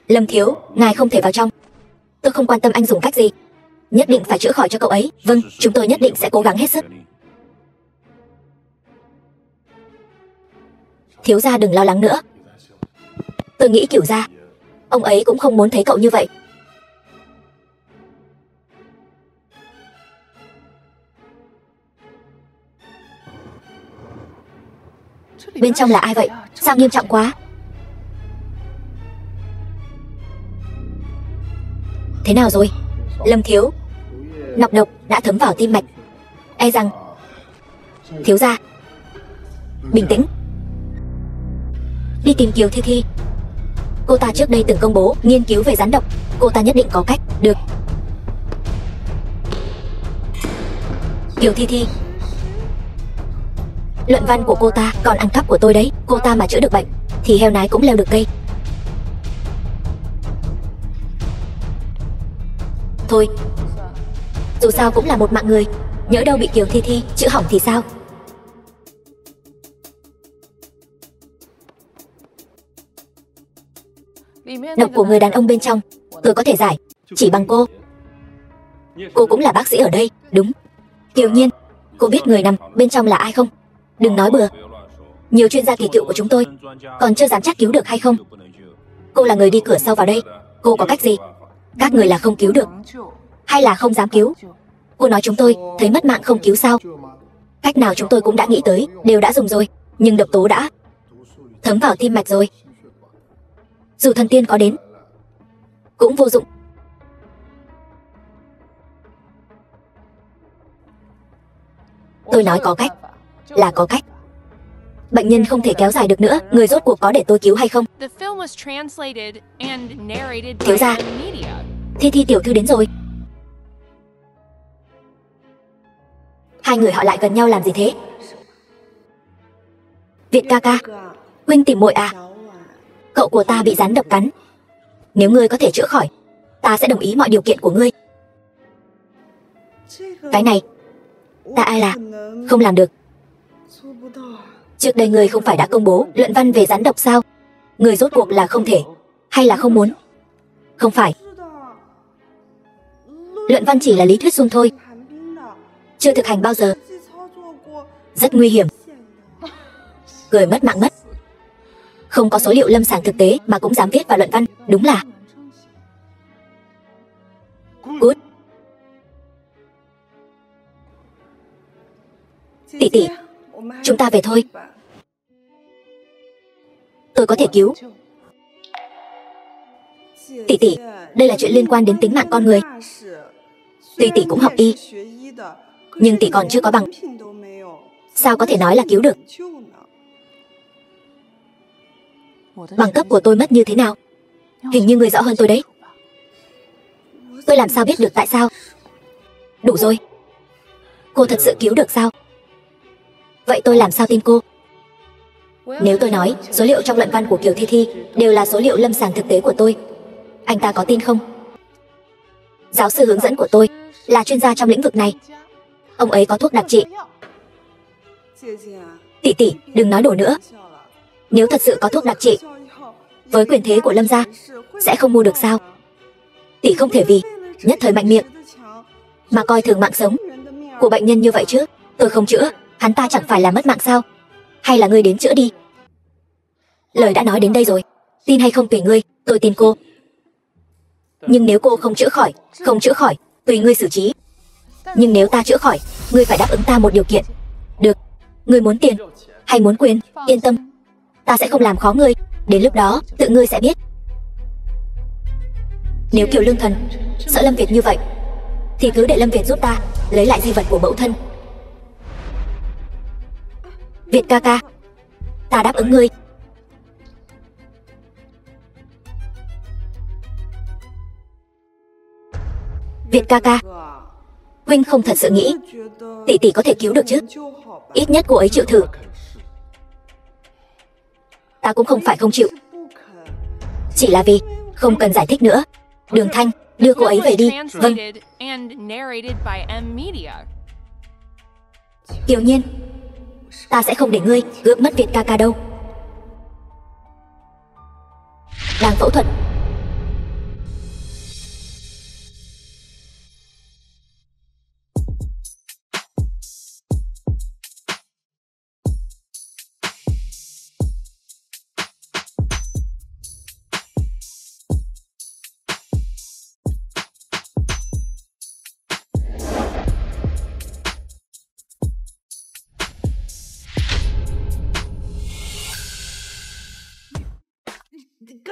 Lâm thiếu, ngài không thể vào trong. Tôi không quan tâm anh dùng cách gì, nhất định phải chữa khỏi cho cậu ấy. Vâng, chúng tôi nhất định sẽ cố gắng hết sức. Thiếu gia đừng lo lắng nữa. Tôi nghĩ Cửu gia, ông ấy cũng không muốn thấy cậu như vậy. Bên trong là ai vậy? Sao nghiêm trọng quá? Thế nào rồi? Lâm thiếu, nọc độc đã thấm vào tim mạch, e rằng... Thiếu gia, bình tĩnh. Đi tìm Kiều Thi Thi. Cô ta trước đây từng công bố nghiên cứu về rắn độc. Cô ta nhất định có cách. Được. Kiều Thi Thi, luận văn của cô ta còn ăn cắp của tôi đấy. Cô ta mà chữa được bệnh thì heo nái cũng leo được cây. Thôi, dù sao cũng là một mạng người, nhỡ đâu bị Kiều Thi Thi chữa hỏng thì sao? Độc của người đàn ông bên trong tôi có thể giải chỉ bằng cô. Cô cũng là bác sĩ ở đây, đúng? Kiều Nhiên, cô biết người nằm bên trong là ai không? Đừng nói bừa. Nhiều chuyên gia kỳ cựu của chúng tôi còn chưa dám chắc cứu được hay không. Cô là người đi cửa sau vào đây, cô có cách gì? Các người là không cứu được hay là không dám cứu? Cô nói chúng tôi thấy mất mạng không cứu sao? Cách nào chúng tôi cũng đã nghĩ tới, đều đã dùng rồi, nhưng độc tố đã thấm vào tim mạch rồi. Dù thần tiên có đến cũng vô dụng. Tôi nói có cách là có cách. Bệnh nhân không thể kéo dài được nữa. Người rốt cuộc có để tôi cứu hay không? Thiếu gia, Thi Thi tiểu thư đến rồi. Hai người họ lại gần nhau làm gì thế? Việt ca ca, huynh tìm muội à? Cậu của ta bị rắn độc cắn. Nếu ngươi có thể chữa khỏi, ta sẽ đồng ý mọi điều kiện của ngươi. Cái này ta ai là không làm được. Trước đây ngươi không phải đã công bố luận văn về rắn độc sao? Ngươi rốt cuộc là không thể hay là không muốn? Không phải. Luận văn chỉ là lý thuyết suông thôi, chưa thực hành bao giờ. Rất nguy hiểm. Người mất mạng mất. Không có số liệu lâm sàng thực tế mà cũng dám viết vào luận văn, đúng là cút. Tỷ tỷ, chúng ta về thôi. Tôi có thể cứu. Tỷ tỷ, đây là chuyện liên quan đến tính mạng con người. Tuy tỷ cũng học y, nhưng tỷ còn chưa có bằng, sao có thể nói là cứu được? Bằng cấp của tôi mất như thế nào? Hình như người rõ hơn tôi đấy. Tôi làm sao biết được tại sao? Đủ rồi. Cô thật sự cứu được sao? Vậy tôi làm sao tin cô? Nếu tôi nói số liệu trong luận văn của Kiều Thi Thi đều là số liệu lâm sàng thực tế của tôi, anh ta có tin không? Giáo sư hướng dẫn của tôi là chuyên gia trong lĩnh vực này. Ông ấy có thuốc đặc trị. Tỷ tỷ, đừng nói đùa nữa. Nếu thật sự có thuốc đặc trị, với quyền thế của Lâm gia, sẽ không mua được sao? Tỷ không thể vì nhất thời mạnh miệng mà coi thường mạng sống của bệnh nhân như vậy chứ. Tôi không chữa, hắn ta chẳng phải là mất mạng sao? Hay là ngươi đến chữa đi? Lời đã nói đến đây rồi, tin hay không tùy ngươi, tôi tin cô. Nhưng nếu cô không chữa khỏi, tùy ngươi xử trí. Nhưng nếu ta chữa khỏi, ngươi phải đáp ứng ta một điều kiện. Được, ngươi muốn tiền hay muốn quyền? Yên tâm, ta sẽ không làm khó ngươi. Đến lúc đó, tự ngươi sẽ biết. Nếu Kiều Lương Thần sợ Lâm Việt như vậy, thì cứ để Lâm Việt giúp ta lấy lại di vật của mẫu thân. Việt ca ca, ta đáp ứng ngươi. Việt ca ca, huynh không thật sự nghĩ tỷ tỷ có thể cứu được chứ? Ít nhất cô ấy chịu thử. Ta cũng không phải không chịu, chỉ là vì không cần giải thích nữa. Đường Thanh, đưa cô ấy về đi. Vâng. Kiều Nhiên, ta sẽ không để ngươi cướp mất Việt ca ca đâu. Đang phẫu thuật.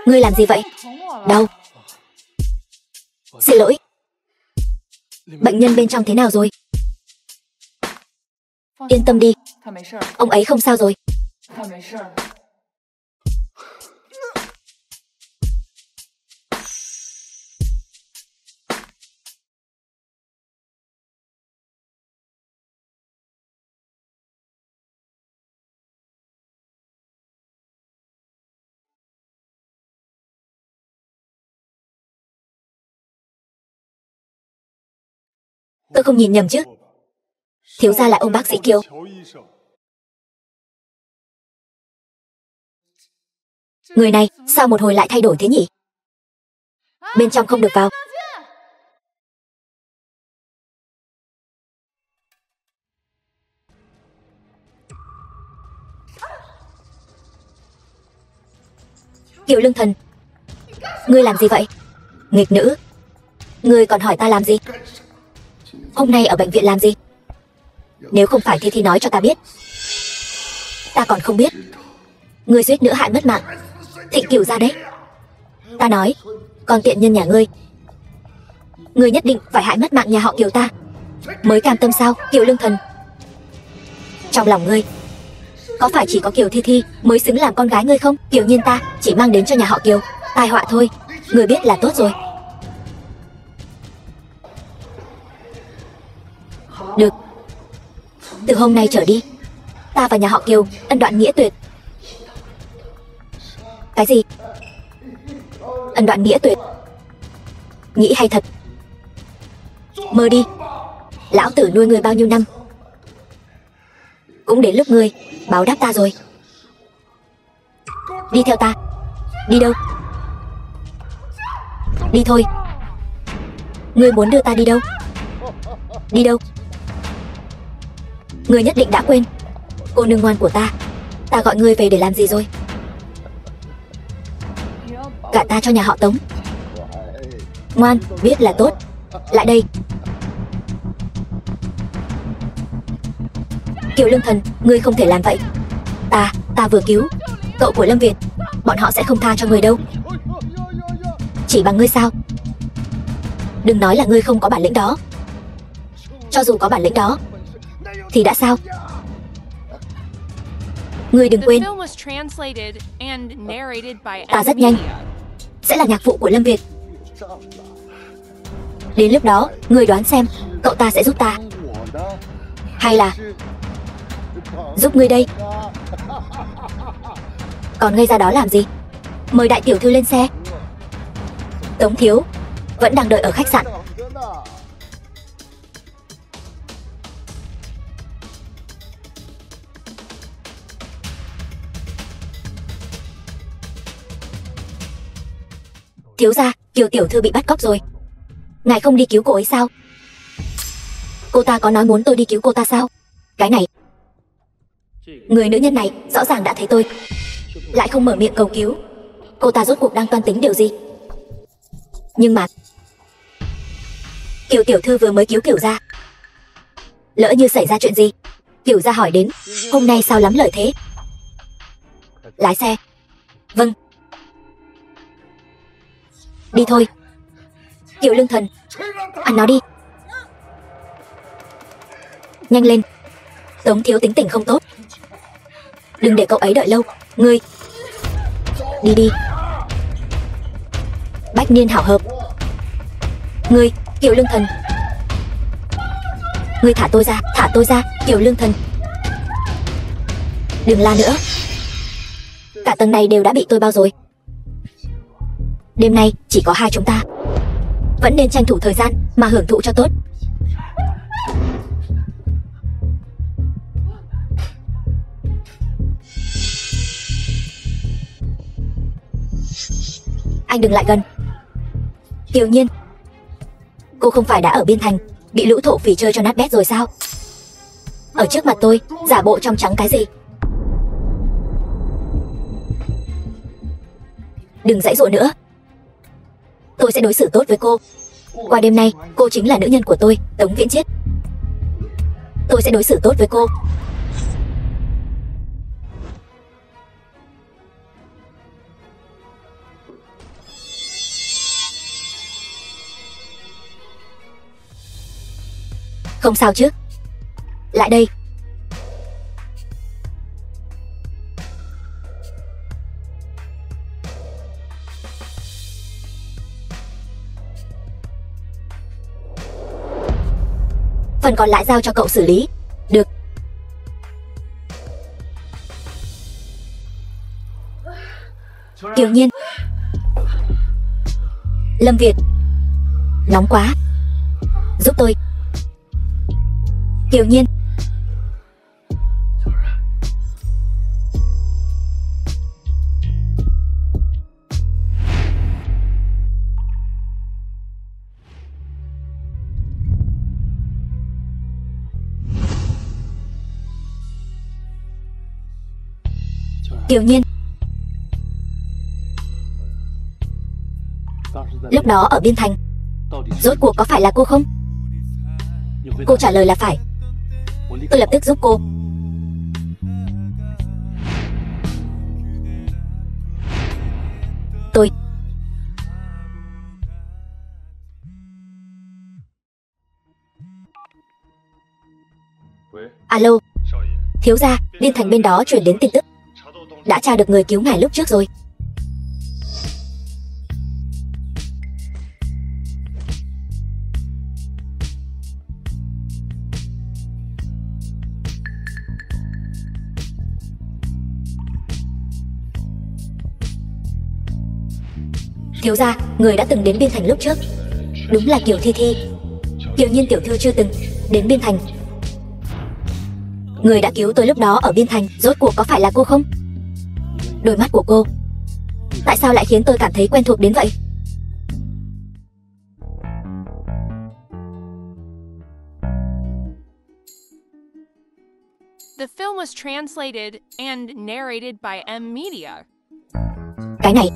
Ngươi làm gì vậy? Đau. Xin lỗi. Bệnh nhân bên trong thế nào rồi? Yên tâm đi, ông ấy không sao rồi. Tôi không nhìn nhầm chứ? Thiếu gia là ông bác sĩ Kiều. Người này sao một hồi lại thay đổi thế nhỉ? Bên trong không được vào. Kiều Lương Thần, ngươi làm gì vậy? Nghịch nữ, ngươi còn hỏi ta làm gì? Hôm nay ở bệnh viện làm gì? Nếu không phải Thi nói cho ta biết, ta còn không biết. Ngươi suýt nữa hại mất mạng Thịnh Cửu gia đấy. Ta nói, con tiện nhân nhà ngươi, ngươi nhất định phải hại mất mạng nhà họ Kiều ta mới cam tâm sao, Kiều Lương Thần? Trong lòng ngươi có phải chỉ có Kiều Thi mới xứng làm con gái ngươi không? Kiều Nhiên ta chỉ mang đến cho nhà họ Kiều tai họa thôi, ngươi biết là tốt rồi. Được, từ hôm nay trở đi, ta và nhà họ Kiều ân đoạn nghĩa tuyệt. Cái gì? Ân đoạn nghĩa tuyệt? Nghĩ hay thật. Mơ đi. Lão tử nuôi ngươi bao nhiêu năm, cũng đến lúc ngươi báo đáp ta rồi. Đi theo ta. Đi đâu? Đi thôi. Ngươi muốn đưa ta đi đâu? Đi đâu? Ngươi nhất định đã quên cô nương ngoan của ta. Ta gọi ngươi về để làm gì rồi? Gả ta cho nhà họ Tống. Ngoan, biết là tốt. Lại đây. Kiều Lương Thần, ngươi không thể làm vậy. Ta vừa cứu cậu của Lâm Việt, bọn họ sẽ không tha cho ngươi đâu. Chỉ bằng ngươi sao? Đừng nói là ngươi không có bản lĩnh đó. Cho dù có bản lĩnh đó thì đã sao? Ngươi đừng quên, ta rất nhanh sẽ là nhạc phụ của Lâm Việt. Đến lúc đó, ngươi đoán xem cậu ta sẽ giúp ta hay là giúp ngươi đây? Còn ngây ra đó làm gì? Mời đại tiểu thư lên xe. Tống thiếu vẫn đang đợi ở khách sạn. Thiếu gia, Kiều tiểu thư bị bắt cóc rồi. Ngài không đi cứu cô ấy sao? Cô ta có nói muốn tôi đi cứu cô ta sao? Cái này, người nữ nhân này rõ ràng đã thấy tôi, lại không mở miệng cầu cứu. Cô ta rốt cuộc đang toan tính điều gì? Nhưng mà Kiều tiểu thư vừa mới cứu Kiều gia, lỡ như xảy ra chuyện gì, Kiều gia hỏi đến, hôm nay sao lắm lời thế? Lái xe. Vâng. Đi thôi. Kiều Lương Thần, ăn nó đi. Nhanh lên. Tống thiếu tính tình không tốt, đừng để cậu ấy đợi lâu. Ngươi đi đi. Bách niên hảo hợp. Ngươi, Kiều Lương Thần, ngươi thả tôi ra, thả tôi ra, Kiều Lương Thần. Đừng la nữa. Cả tầng này đều đã bị tôi bao rồi. Đêm nay chỉ có hai chúng ta, vẫn nên tranh thủ thời gian mà hưởng thụ cho tốt. Anh đừng lại gần. Kiều Nhiên, cô không phải đã ở Biên Thành bị lũ thổ phỉ chơi cho nát bét rồi sao? Ở trước mặt tôi giả bộ trong trắng cái gì? Đừng giãy giụa nữa. Tôi sẽ đối xử tốt với cô. Qua đêm nay, cô chính là nữ nhân của tôi, Tống Viễn Chiết. Tôi sẽ đối xử tốt với cô. Không sao chứ? Lại đây. Phần còn lại giao cho cậu xử lý. Được. Kiều Nhiên. Lâm Việt. Nóng quá. Giúp tôi. Kiều Nhiên. Kiều Nhiên. Lúc đó ở Biên Thành, rốt cuộc có phải là cô không? Cô trả lời là phải. Tôi lập tức giúp cô. Tôi. Alo. Thiếu gia, Biên Thành bên đó chuyển đến tin tức. Đã tra được người cứu ngài lúc trước rồi. Thiếu gia, người đã từng đến Biên Thành lúc trước đúng là Kiều Thi Thi. Kiều Nhiên tiểu thư chưa từng đến Biên Thành. Người đã cứu tôi lúc đó ở Biên Thành, rốt cuộc có phải là cô không? Đôi mắt của cô, tại sao lại khiến tôi cảm thấy quen thuộc đến vậy? The film was translated and narrated by M Media. Cái này.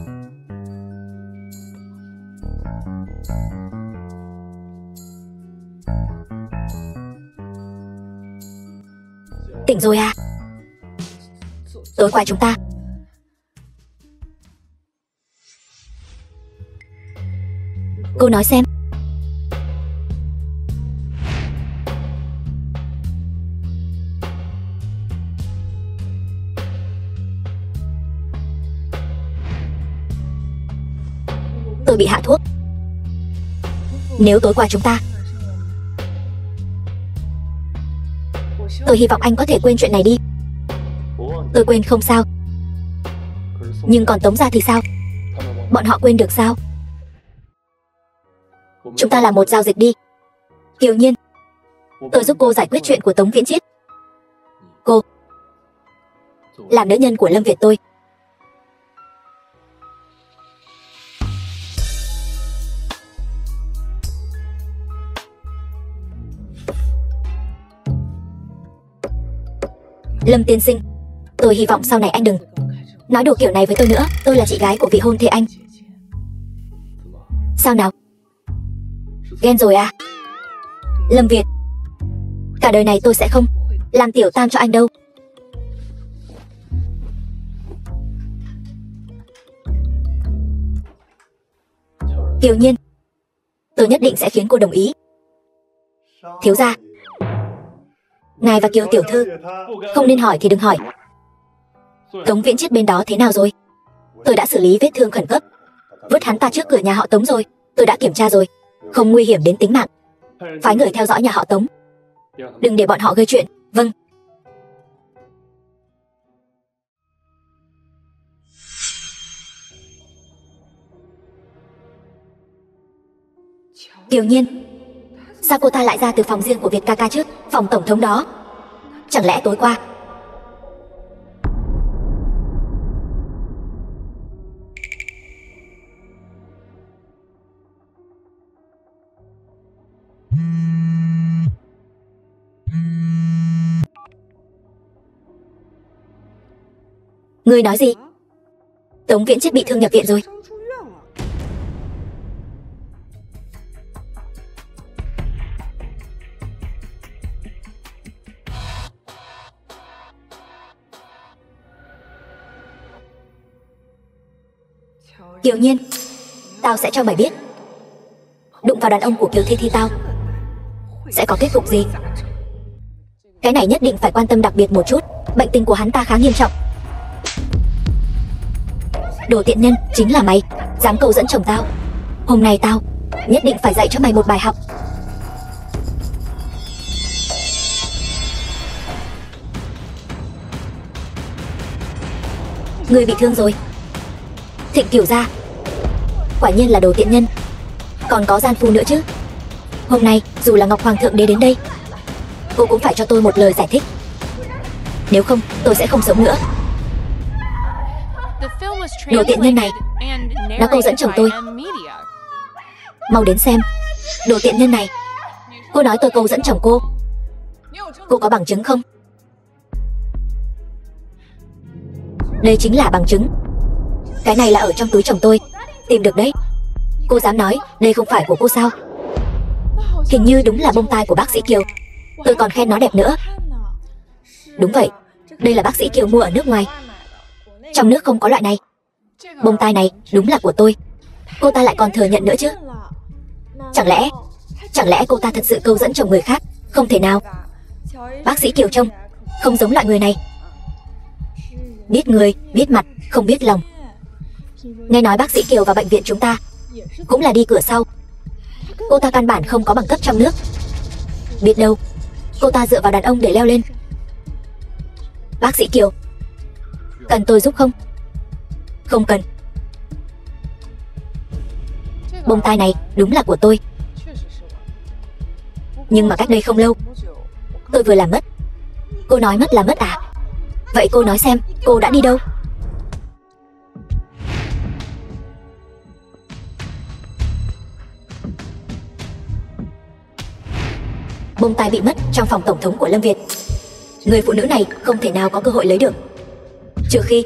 Tỉnh rồi à? Tối qua chúng ta cô nói xem. Tôi bị hạ thuốc. Nếu tối qua chúng ta, tôi hy vọng anh có thể quên chuyện này đi. Tôi quên không sao. Nhưng còn Tống gia thì sao? Bọn họ quên được sao? Chúng ta làm một giao dịch đi. Kiều Nhiên, tôi giúp cô giải quyết chuyện của Tống Viễn Chiết. Cô làm nữ nhân của Lâm Việt tôi. Lâm tiên sinh, tôi hy vọng sau này anh đừng nói đồ kiểu này với tôi nữa. Tôi là chị gái của vị hôn thê anh. Sao nào? Ghen rồi à? Lâm Việt, cả đời này tôi sẽ không làm tiểu tam cho anh đâu. Kiều Nhiên, tôi nhất định sẽ khiến cô đồng ý. Thiếu gia, ngài và Kiều tiểu thư không nên hỏi thì đừng hỏi. Tống Viễn Chiết bên đó thế nào rồi? Tôi đã xử lý vết thương khẩn cấp, vứt hắn ta trước cửa nhà họ Tống rồi. Tôi đã kiểm tra rồi, không nguy hiểm đến tính mạng. Phái người theo dõi nhà họ Tống, đừng để bọn họ gây chuyện. Vâng. Kiều Nhiên, sao cô ta lại ra từ phòng riêng của Việt ca ca chứ? Phòng tổng thống đó. Chẳng lẽ tối qua Ngươi nói gì? Tống Viễn Chiết bị thương nhập viện rồi. Kiều Nhiên, tao sẽ cho mày biết, đụng vào đàn ông của Kiều Thi Thi tao sẽ có kết cục gì. Cái này nhất định phải quan tâm đặc biệt một chút. Bệnh tình của hắn ta khá nghiêm trọng. Đồ tiện nhân, chính là mày, dám câu dẫn chồng tao. Hôm nay tao nhất định phải dạy cho mày một bài học. Ngươi bị thương rồi. Thịnh Cửu gia, quả nhiên là đồ tiện nhân. Còn có gian phu nữa chứ. Hôm nay dù là Ngọc Hoàng thượng đế đến đây, cô cũng phải cho tôi một lời giải thích. Nếu không tôi sẽ không sống nữa. Đồ tiện nhân này, nó câu dẫn chồng tôi. Mau đến xem. Đồ tiện nhân này, cô nói tôi câu dẫn chồng cô. Cô có bằng chứng không? Đây chính là bằng chứng. Cái này là ở trong túi chồng tôi, tìm được đấy. Cô dám nói đây không phải của cô sao? Hình như đúng là bông tai của bác sĩ Kiều. Tôi còn khen nó đẹp nữa. Đúng vậy, đây là bác sĩ Kiều mua ở nước ngoài. Trong nước không có loại này. Bông tai này đúng là của tôi. Cô ta lại còn thừa nhận nữa chứ. Chẳng lẽ cô ta thật sự câu dẫn chồng người khác? Không thể nào. Bác sĩ Kiều trông không giống loại người này. Biết người, biết mặt, không biết lòng. Nghe nói bác sĩ Kiều vào bệnh viện chúng ta cũng là đi cửa sau. Cô ta căn bản không có bằng cấp trong nước. Biết đâu cô ta dựa vào đàn ông để leo lên. Bác sĩ Kiều, cần tôi giúp không? Không cần. Bông tai này đúng là của tôi. Nhưng mà cách đây không lâu tôi vừa làm mất. Cô nói mất là mất à? Vậy cô nói xem cô đã đi đâu? Bông tai bị mất trong phòng tổng thống của Lâm Việt. Người phụ nữ này không thể nào có cơ hội lấy được, trừ khi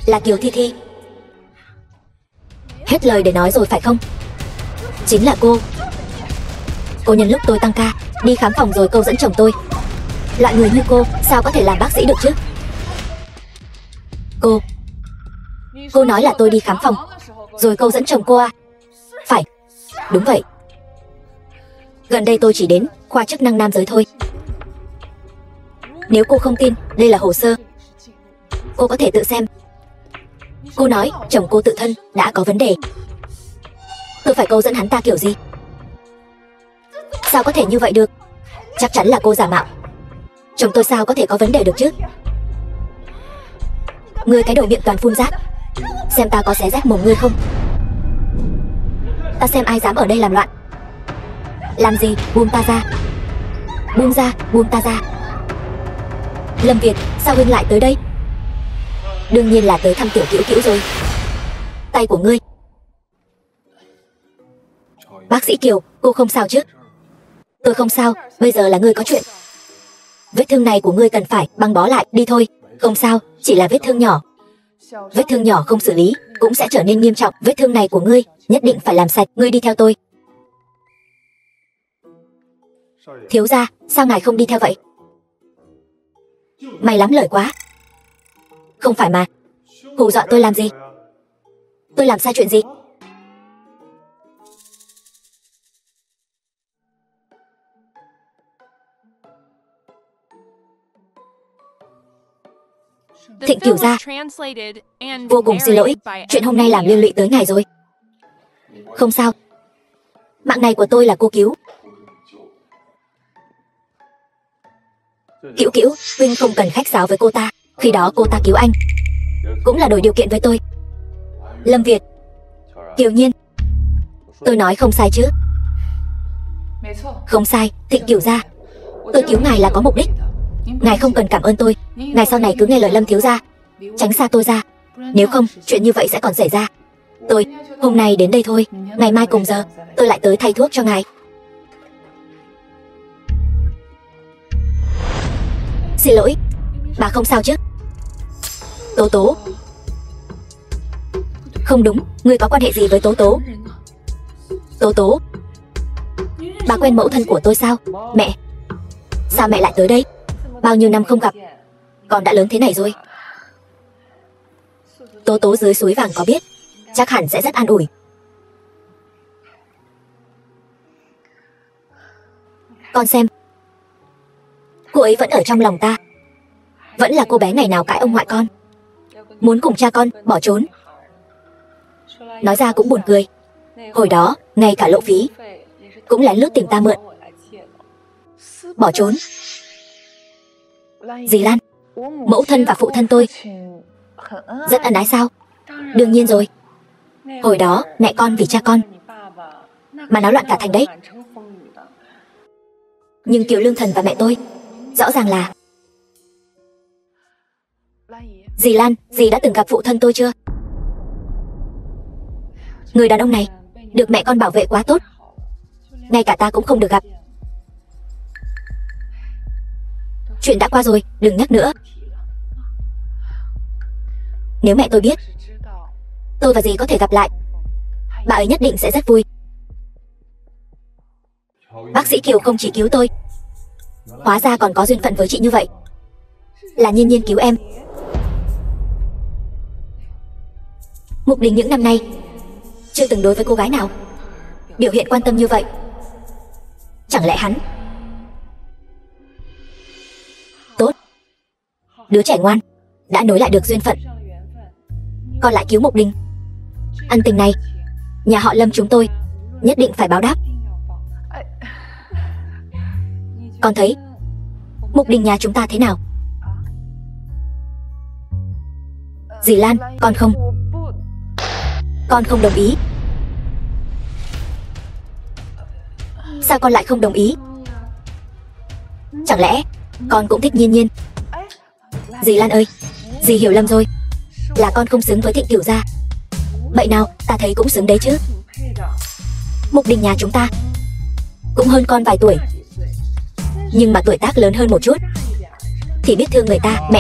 là Kiều Thi Thi. Hết lời để nói rồi phải không? Chính là cô. Cô nhân lúc tôi tăng ca đi khám phòng rồi câu dẫn chồng tôi. Loại người như cô sao có thể làm bác sĩ được chứ? Cô nói là tôi đi khám phòng rồi câu dẫn chồng cô à? Phải, đúng vậy. Gần đây tôi chỉ đến khoa chức năng nam giới thôi. Nếu cô không tin đây là hồ sơ, cô có thể tự xem. Cô nói chồng cô tự thân đã có vấn đề. Tôi phải câu dẫn hắn ta kiểu gì? Sao có thể như vậy được? Chắc chắn là cô giả mạo. Chồng tôi sao có thể có vấn đề được chứ? Ngươi cái đầu miệng toàn phun rác, xem ta có xé rách mồm ngươi không? Ta xem ai dám ở đây làm loạn. Làm gì? Buông ta ra. Buông ra, buông ta ra. Lâm Việt, sao huynh lại tới đây? Đương nhiên là tới thăm tiểu Cửu Cửu rồi. Tay của ngươi. Bác sĩ Kiều, cô không sao chứ? Tôi không sao, bây giờ là ngươi có chuyện. Vết thương này của ngươi cần phải băng bó lại, đi thôi. Không sao, chỉ là vết thương nhỏ. Vết thương nhỏ không xử lý cũng sẽ trở nên nghiêm trọng. Vết thương này của ngươi nhất định phải làm sạch. Ngươi đi theo tôi. Thiếu gia, sao ngài không đi theo vậy? Mày lắm lời quá. Không phải mà. Hù dọa tôi làm gì? Tôi làm sai chuyện gì? Thịnh Cửu gia, vô cùng xin lỗi, chuyện hôm nay làm liên lụy tới ngài rồi. Không sao, mạng này của tôi là cô cứu. Cửu Cửu, huynh không cần khách sáo với cô ta. Khi đó cô ta cứu anh cũng là đổi điều kiện với tôi. Lâm Việt, Kiều Nhiên, tôi nói không sai chứ? Không sai, Thịnh Cửu gia, tôi cứu ngài là có mục đích. Ngài không cần cảm ơn tôi. Ngài sau này cứ nghe lời Lâm thiếu gia, tránh xa tôi ra. Nếu không, chuyện như vậy sẽ còn xảy ra. Tôi hôm nay đến đây thôi, ngày mai cùng giờ tôi lại tới thay thuốc cho ngài. Xin lỗi, bà không sao chứ? Tố Tố. Không đúng, ngươi có quan hệ gì với Tố Tố? Tố Tố, bà quen mẫu thân của tôi sao? Mẹ, sao mẹ lại tới đây? Bao nhiêu năm không gặp, con đã lớn thế này rồi. Tố Tố dưới suối vàng có biết chắc hẳn sẽ rất an ủi. Con xem, cô ấy vẫn ở trong lòng ta. Vẫn là cô bé ngày nào cãi ông ngoại con, muốn cùng cha con bỏ trốn. Nói ra cũng buồn cười. Hồi đó, ngay cả lộ phí cũng lén lút tìm ta mượn. Bỏ trốn. Dì Lan, mẫu thân và phụ thân tôi rất ân ái sao? Đương nhiên rồi. Hồi đó, mẹ con vì cha con mà náo loạn cả thành đấy. Nhưng Kiều Lương Thần và mẹ tôi rõ ràng là... Dì Lan, dì đã từng gặp phụ thân tôi chưa? Người đàn ông này được mẹ con bảo vệ quá tốt, ngay cả ta cũng không được gặp. Chuyện đã qua rồi, đừng nhắc nữa. Nếu mẹ tôi biết tôi và dì có thể gặp lại, bà ấy nhất định sẽ rất vui. Bác sĩ Kiều không chỉ cứu tôi, hóa ra còn có duyên phận với chị như vậy. Là Nhiên Nhiên cứu em. Mục Đình những năm nay chưa từng đối với cô gái nào biểu hiện quan tâm như vậy. Chẳng lẽ hắn... Tốt, đứa trẻ ngoan đã nối lại được duyên phận, còn lại cứu Mục Đình. Ân tình này nhà họ Lâm chúng tôi nhất định phải báo đáp. Con thấy Mục Đình nhà chúng ta thế nào? Dì Lan, con không đồng ý. Sao con lại không đồng ý? Chẳng lẽ con cũng thích Nhiên Nhiên? Dì Lan ơi, dì hiểu lầm rồi. Là con không xứng với Thịnh Cửu gia. Vậy nào, ta thấy cũng xứng đấy chứ. Mục Đình nhà chúng ta cũng hơn con vài tuổi, nhưng mà tuổi tác lớn hơn một chút thì biết thương người ta.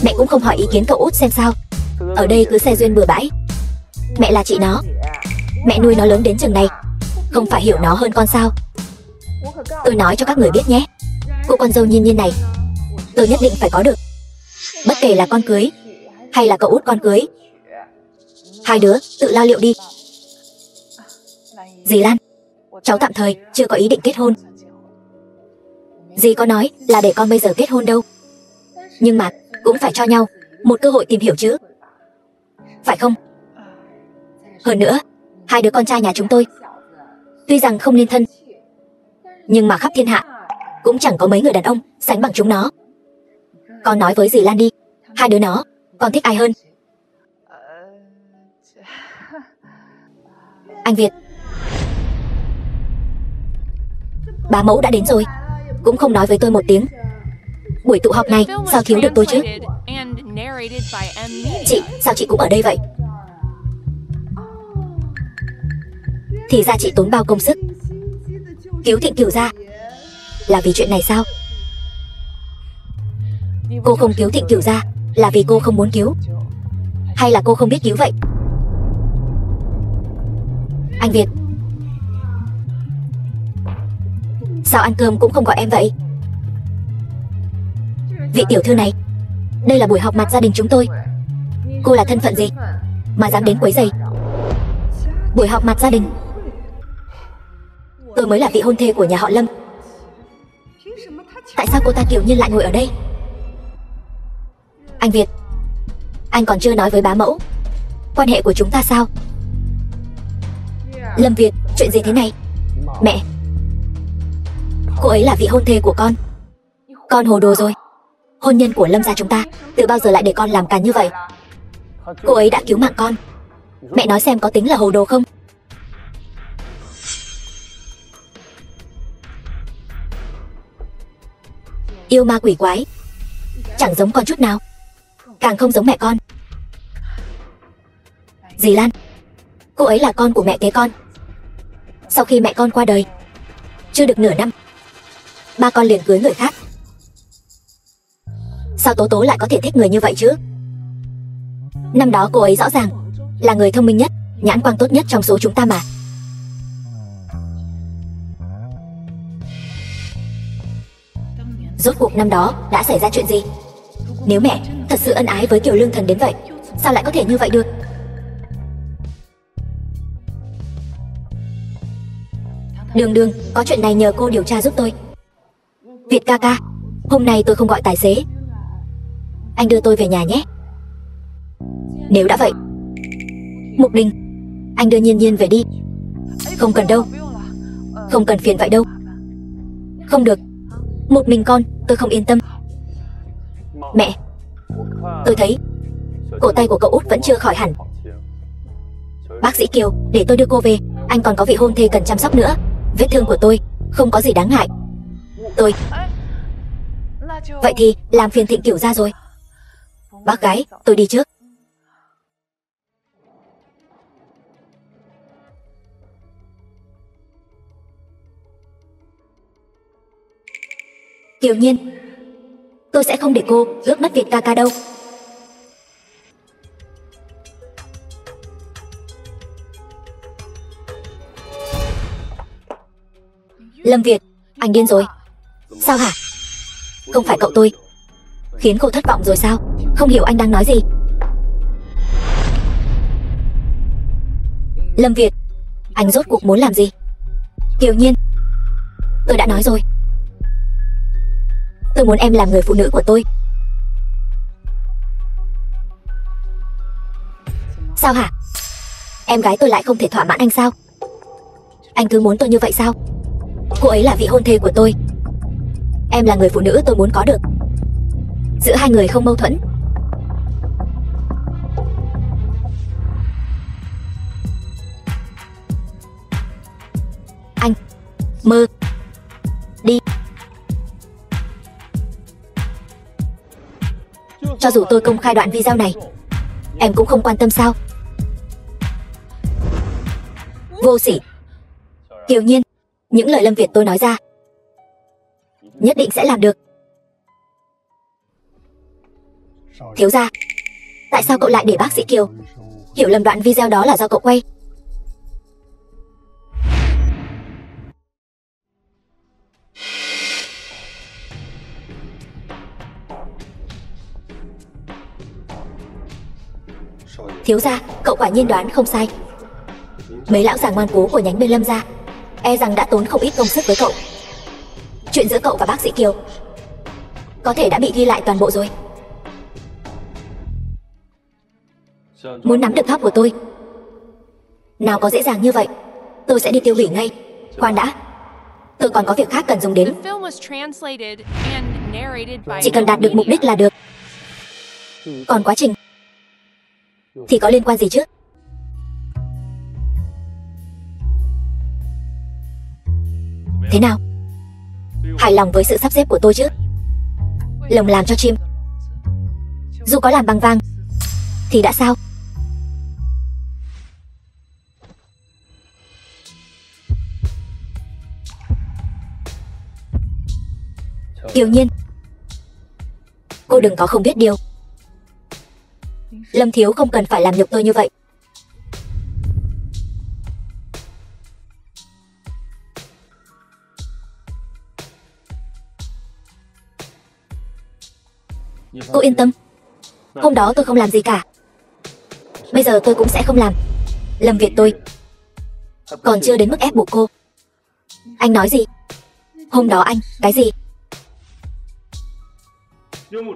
Mẹ cũng không hỏi ý kiến cậu út xem sao. Ở đây cứ xe duyên bừa bãi. Mẹ là chị nó, mẹ nuôi nó lớn đến chừng này, không phải hiểu nó hơn con sao? Tôi nói cho các người biết nhé, cô con dâu Nhiên Nhiên này tôi nhất định phải có được. Bất kể là con cưới hay là cậu út con cưới, hai đứa tự lo liệu đi. Dì Lan, cháu tạm thời chưa có ý định kết hôn. Dì có nói là để con bây giờ kết hôn đâu, nhưng mà cũng phải cho nhau một cơ hội tìm hiểu chứ, phải không? Hơn nữa, hai đứa con trai nhà chúng tôi tuy rằng không liên thân, nhưng mà khắp thiên hạ cũng chẳng có mấy người đàn ông sánh bằng chúng nó. Con nói với dì Lan đi, hai đứa nó con thích ai hơn? Anh Việt, bá mẫu đã đến rồi, cũng không nói với tôi một tiếng. Buổi tụ họp này sao thiếu được tôi chứ? Chị, sao chị cũng ở đây vậy? Thì ra chị tốn bao công sức cứu Thịnh Cửu gia là vì chuyện này sao? Cô không cứu Thịnh Cửu gia là vì cô không muốn cứu, hay là cô không biết cứu vậy? Anh Việt, sao ăn cơm cũng không gọi em vậy? Vị tiểu thư này, đây là buổi họp mặt gia đình chúng tôi. Cô là thân phận gì mà dám đến quấy rầy buổi họp mặt gia đình? Tôi mới là vị hôn thê của nhà họ Lâm. Tại sao cô ta Kiều Nhiên lại ngồi ở đây? Anh Việt, anh còn chưa nói với bá mẫu quan hệ của chúng ta sao? Lâm Việt, chuyện gì thế này? Mẹ, cô ấy là vị hôn thê của con. Con hồ đồ rồi. Hôn nhân của Lâm gia chúng ta từ bao giờ lại để con làm càn như vậy? Cô ấy đã cứu mạng con. Mẹ nói xem có tính là hồ đồ không? Yêu ma quỷ quái, chẳng giống con chút nào, càng không giống mẹ con. Dì Lan, cô ấy là con của mẹ kế con. Sau khi mẹ con qua đời, chưa được nửa năm, ba con liền cưới người khác. Sao Tố Tố lại có thể thích người như vậy chứ? Năm đó cô ấy rõ ràng là người thông minh nhất, nhãn quang tốt nhất trong số chúng ta mà. Rốt cuộc năm đó đã xảy ra chuyện gì? Nếu mẹ thật sự ân ái với Kiều Lương Thần đến vậy, sao lại có thể như vậy được? Đường Đường, có chuyện này nhờ cô điều tra giúp tôi. Việt ca ca, hôm nay tôi không gọi tài xế. Anh đưa tôi về nhà nhé. Nếu đã vậy. Mục Đình, anh đưa Nhiên Nhiên về đi. Không cần đâu. Không cần phiền vậy đâu. Không được. Một mình con, tôi không yên tâm. Mẹ, tôi thấy cổ tay của cậu út vẫn chưa khỏi hẳn. Bác sĩ Kiều, để tôi đưa cô về. Anh còn có vị hôn thê cần chăm sóc nữa. Vết thương của tôi không có gì đáng ngại. Vậy thì làm phiền Thịnh Cửu ra rồi. Bác gái, tôi đi trước. Kiều Nhiên, tôi sẽ không để cô ướp mất Việt ca ca đâu. Lâm Việt, anh điên rồi. Sao hả? Không phải cậu tôi khiến cô thất vọng rồi sao? Không hiểu anh đang nói gì. Lâm Việt, anh rốt cuộc muốn làm gì? Kiều Nhiên, tôi đã nói rồi. Tôi muốn em làm người phụ nữ của tôi. Sao hả? Em gái tôi lại không thể thỏa mãn anh sao? Anh cứ muốn tôi như vậy sao? Cô ấy là vị hôn thê của tôi. Em là người phụ nữ tôi muốn có được. Giữa hai người không mâu thuẫn. Anh mơ đi. Cho dù tôi công khai đoạn video này, em cũng không quan tâm sao? Vô sỉ. Kiều Nhiên, những lời Lâm Việt tôi nói ra nhất định sẽ làm được. Thiếu gia, tại sao cậu lại để bác sĩ Kiều hiểu lầm đoạn video đó là do cậu quay? Thiếu gia, cậu quả nhiên đoán không sai. Mấy lão già ngoan cố của nhánh bên Lâm gia e rằng đã tốn không ít công sức với cậu. Chuyện giữa cậu và bác sĩ Kiều có thể đã bị ghi lại toàn bộ rồi. Muốn nắm được thóp của tôi nào có dễ dàng như vậy. Tôi sẽ đi tiêu hủy ngay. Khoan đã, tôi còn có việc khác cần dùng đến. Chỉ cần đạt được mục đích là được. Còn quá trình thì có liên quan gì chứ? Thế nào? Hài lòng với sự sắp xếp của tôi chứ? Lồng làm cho chim, dù có làm bằng vàng thì đã sao? Kiều Nhiên, cô đừng có không biết điều. Lâm thiếu không cần phải làm nhục tôi như vậy. Cô yên tâm, hôm đó tôi không làm gì cả. Bây giờ tôi cũng sẽ không làm. Lâm Việt tôi còn chưa đến mức ép buộc cô. Anh nói gì? Hôm đó anh, cái gì?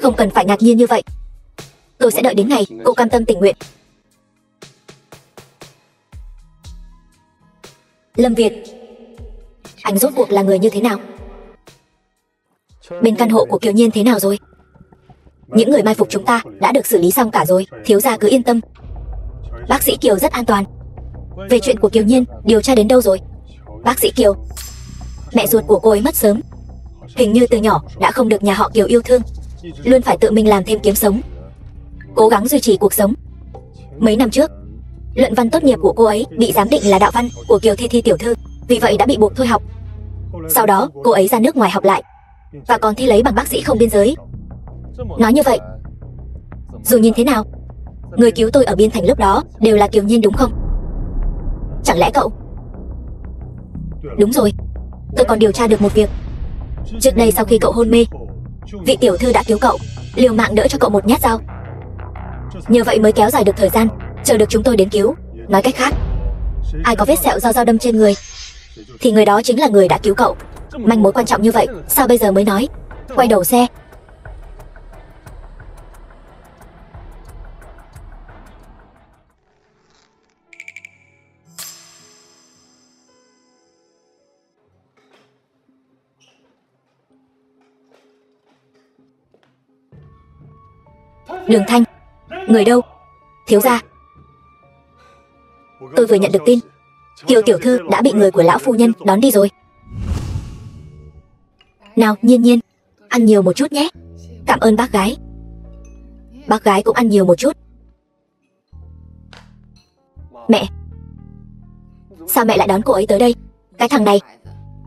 Không cần phải ngạc nhiên như vậy. Tôi sẽ đợi đến ngày cô cam tâm tình nguyện. Lâm Việt, anh rốt cuộc là người như thế nào? Bên căn hộ của Kiều Nhiên thế nào rồi? Những người mai phục chúng ta đã được xử lý xong cả rồi. Thiếu gia cứ yên tâm. Bác sĩ Kiều rất an toàn. Về chuyện của Kiều Nhiên, điều tra đến đâu rồi? Bác sĩ Kiều, mẹ ruột của cô ấy mất sớm. Hình như từ nhỏ đã không được nhà họ Kiều yêu thương, luôn phải tự mình làm thêm kiếm sống, cố gắng duy trì cuộc sống. Mấy năm trước, luận văn tốt nghiệp của cô ấy bị giám định là đạo văn của Kiều Thi Thi tiểu thư, vì vậy đã bị buộc thôi học. Sau đó cô ấy ra nước ngoài học lại và còn thi lấy bằng bác sĩ không biên giới. Nói như vậy, dù nhìn thế nào, người cứu tôi ở Biên Thành lúc đó đều là Kiều Nhiên đúng không? Chẳng lẽ cậu? Đúng rồi, tôi còn điều tra được một việc. Trước đây sau khi cậu hôn mê, vị tiểu thư đã cứu cậu, liều mạng đỡ cho cậu một nhát dao. Nhờ vậy mới kéo dài được thời gian, chờ được chúng tôi đến cứu. Nói cách khác, ai có vết sẹo do dao đâm trên người thì người đó chính là người đã cứu cậu. Manh mối quan trọng như vậy, sao bây giờ mới nói? Quay đầu xe. Đường Thanh. Người đâu? Thiếu gia. Tôi vừa nhận được tin, Kiều tiểu thư đã bị người của lão phu nhân đón đi rồi. Nào, Nhiên Nhiên, ăn nhiều một chút nhé. Cảm ơn bác gái. Bác gái cũng ăn nhiều một chút. Mẹ. Sao mẹ lại đón cô ấy tới đây? Cái thằng này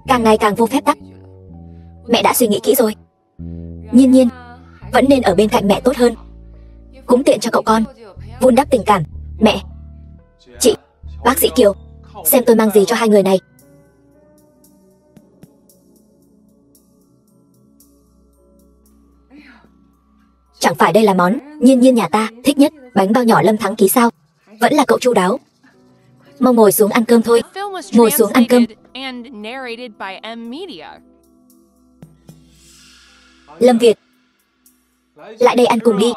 càng ngày càng vô phép tắc. Mẹ đã suy nghĩ kỹ rồi. Nhiên Nhiên vẫn nên ở bên cạnh mẹ tốt hơn, cũng tiện cho cậu con vun đắp tình cảm. Mẹ. Chị, bác sĩ Kiều, xem tôi mang gì cho hai người này. Chẳng phải đây là món Nhiên Nhiên nhà ta thích nhất, bánh bao nhỏ Lâm Thắng ký sao? Vẫn là cậu chu đáo. Mau ngồi xuống ăn cơm thôi. The film was Ngồi xuống ăn cơm. translated and narrated by M Media. Lâm Việt, lại đây ăn cùng đi.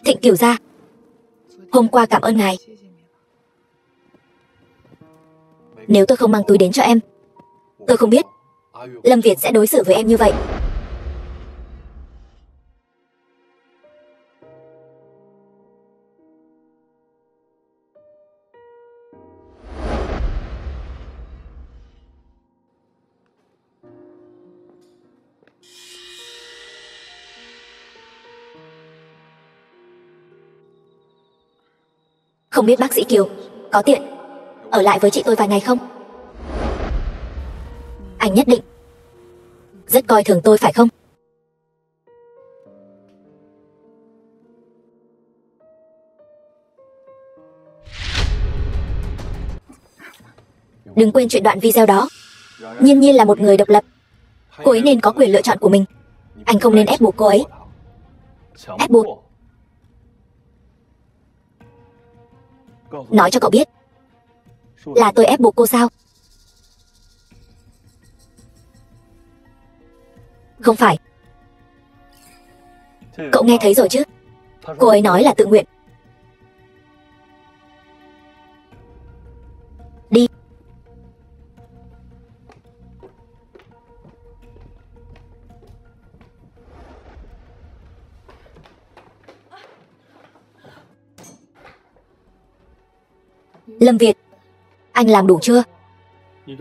Thịnh Kiều gia, hôm qua cảm ơn ngài. Nếu tôi không mang túi đến cho em, tôi không biết Lâm Việt sẽ đối xử với em như vậy. Không biết bác sĩ Kiều có tiện ở lại với chị tôi vài ngày không? Anh nhất định rất coi thường tôi phải không? Đừng quên chuyện đoạn video đó. Nhiên Nhiên là một người độc lập, cô ấy nên có quyền lựa chọn của mình. Anh không nên ép buộc cô ấy. Ép buộc? Nói cho cậu biết là tôi ép buộc cô sao? Không phải. Cậu nghe thấy rồi chứ? Cô ấy nói là tự nguyện. Đi. Lâm Việt, anh làm đủ chưa?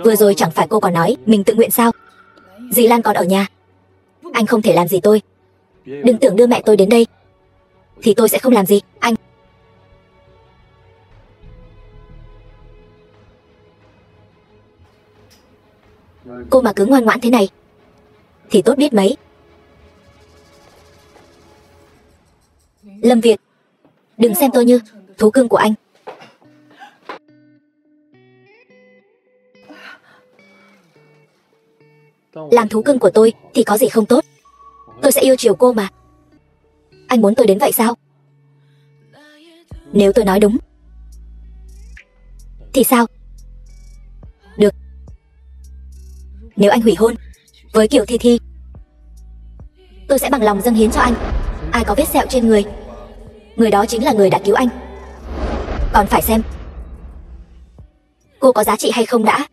Vừa rồi chẳng phải cô còn nói mình tự nguyện sao? Dì Lan còn ở nhà, anh không thể làm gì tôi. Đừng tưởng đưa mẹ tôi đến đây thì tôi sẽ không làm gì anh. Cô mà cứ ngoan ngoãn thế này thì tốt biết mấy. Lâm Việt, đừng xem tôi như thú cưng của anh. Làm thú cưng của tôi thì có gì không tốt. Tôi sẽ yêu chiều cô mà. Anh muốn tôi đến vậy sao? Nếu tôi nói đúng thì sao? Được. Nếu anh hủy hôn với Kiều Thi Thi, tôi sẽ bằng lòng dâng hiến cho anh. Ai có vết sẹo trên người, người đó chính là người đã cứu anh. Còn phải xem cô có giá trị hay không đã.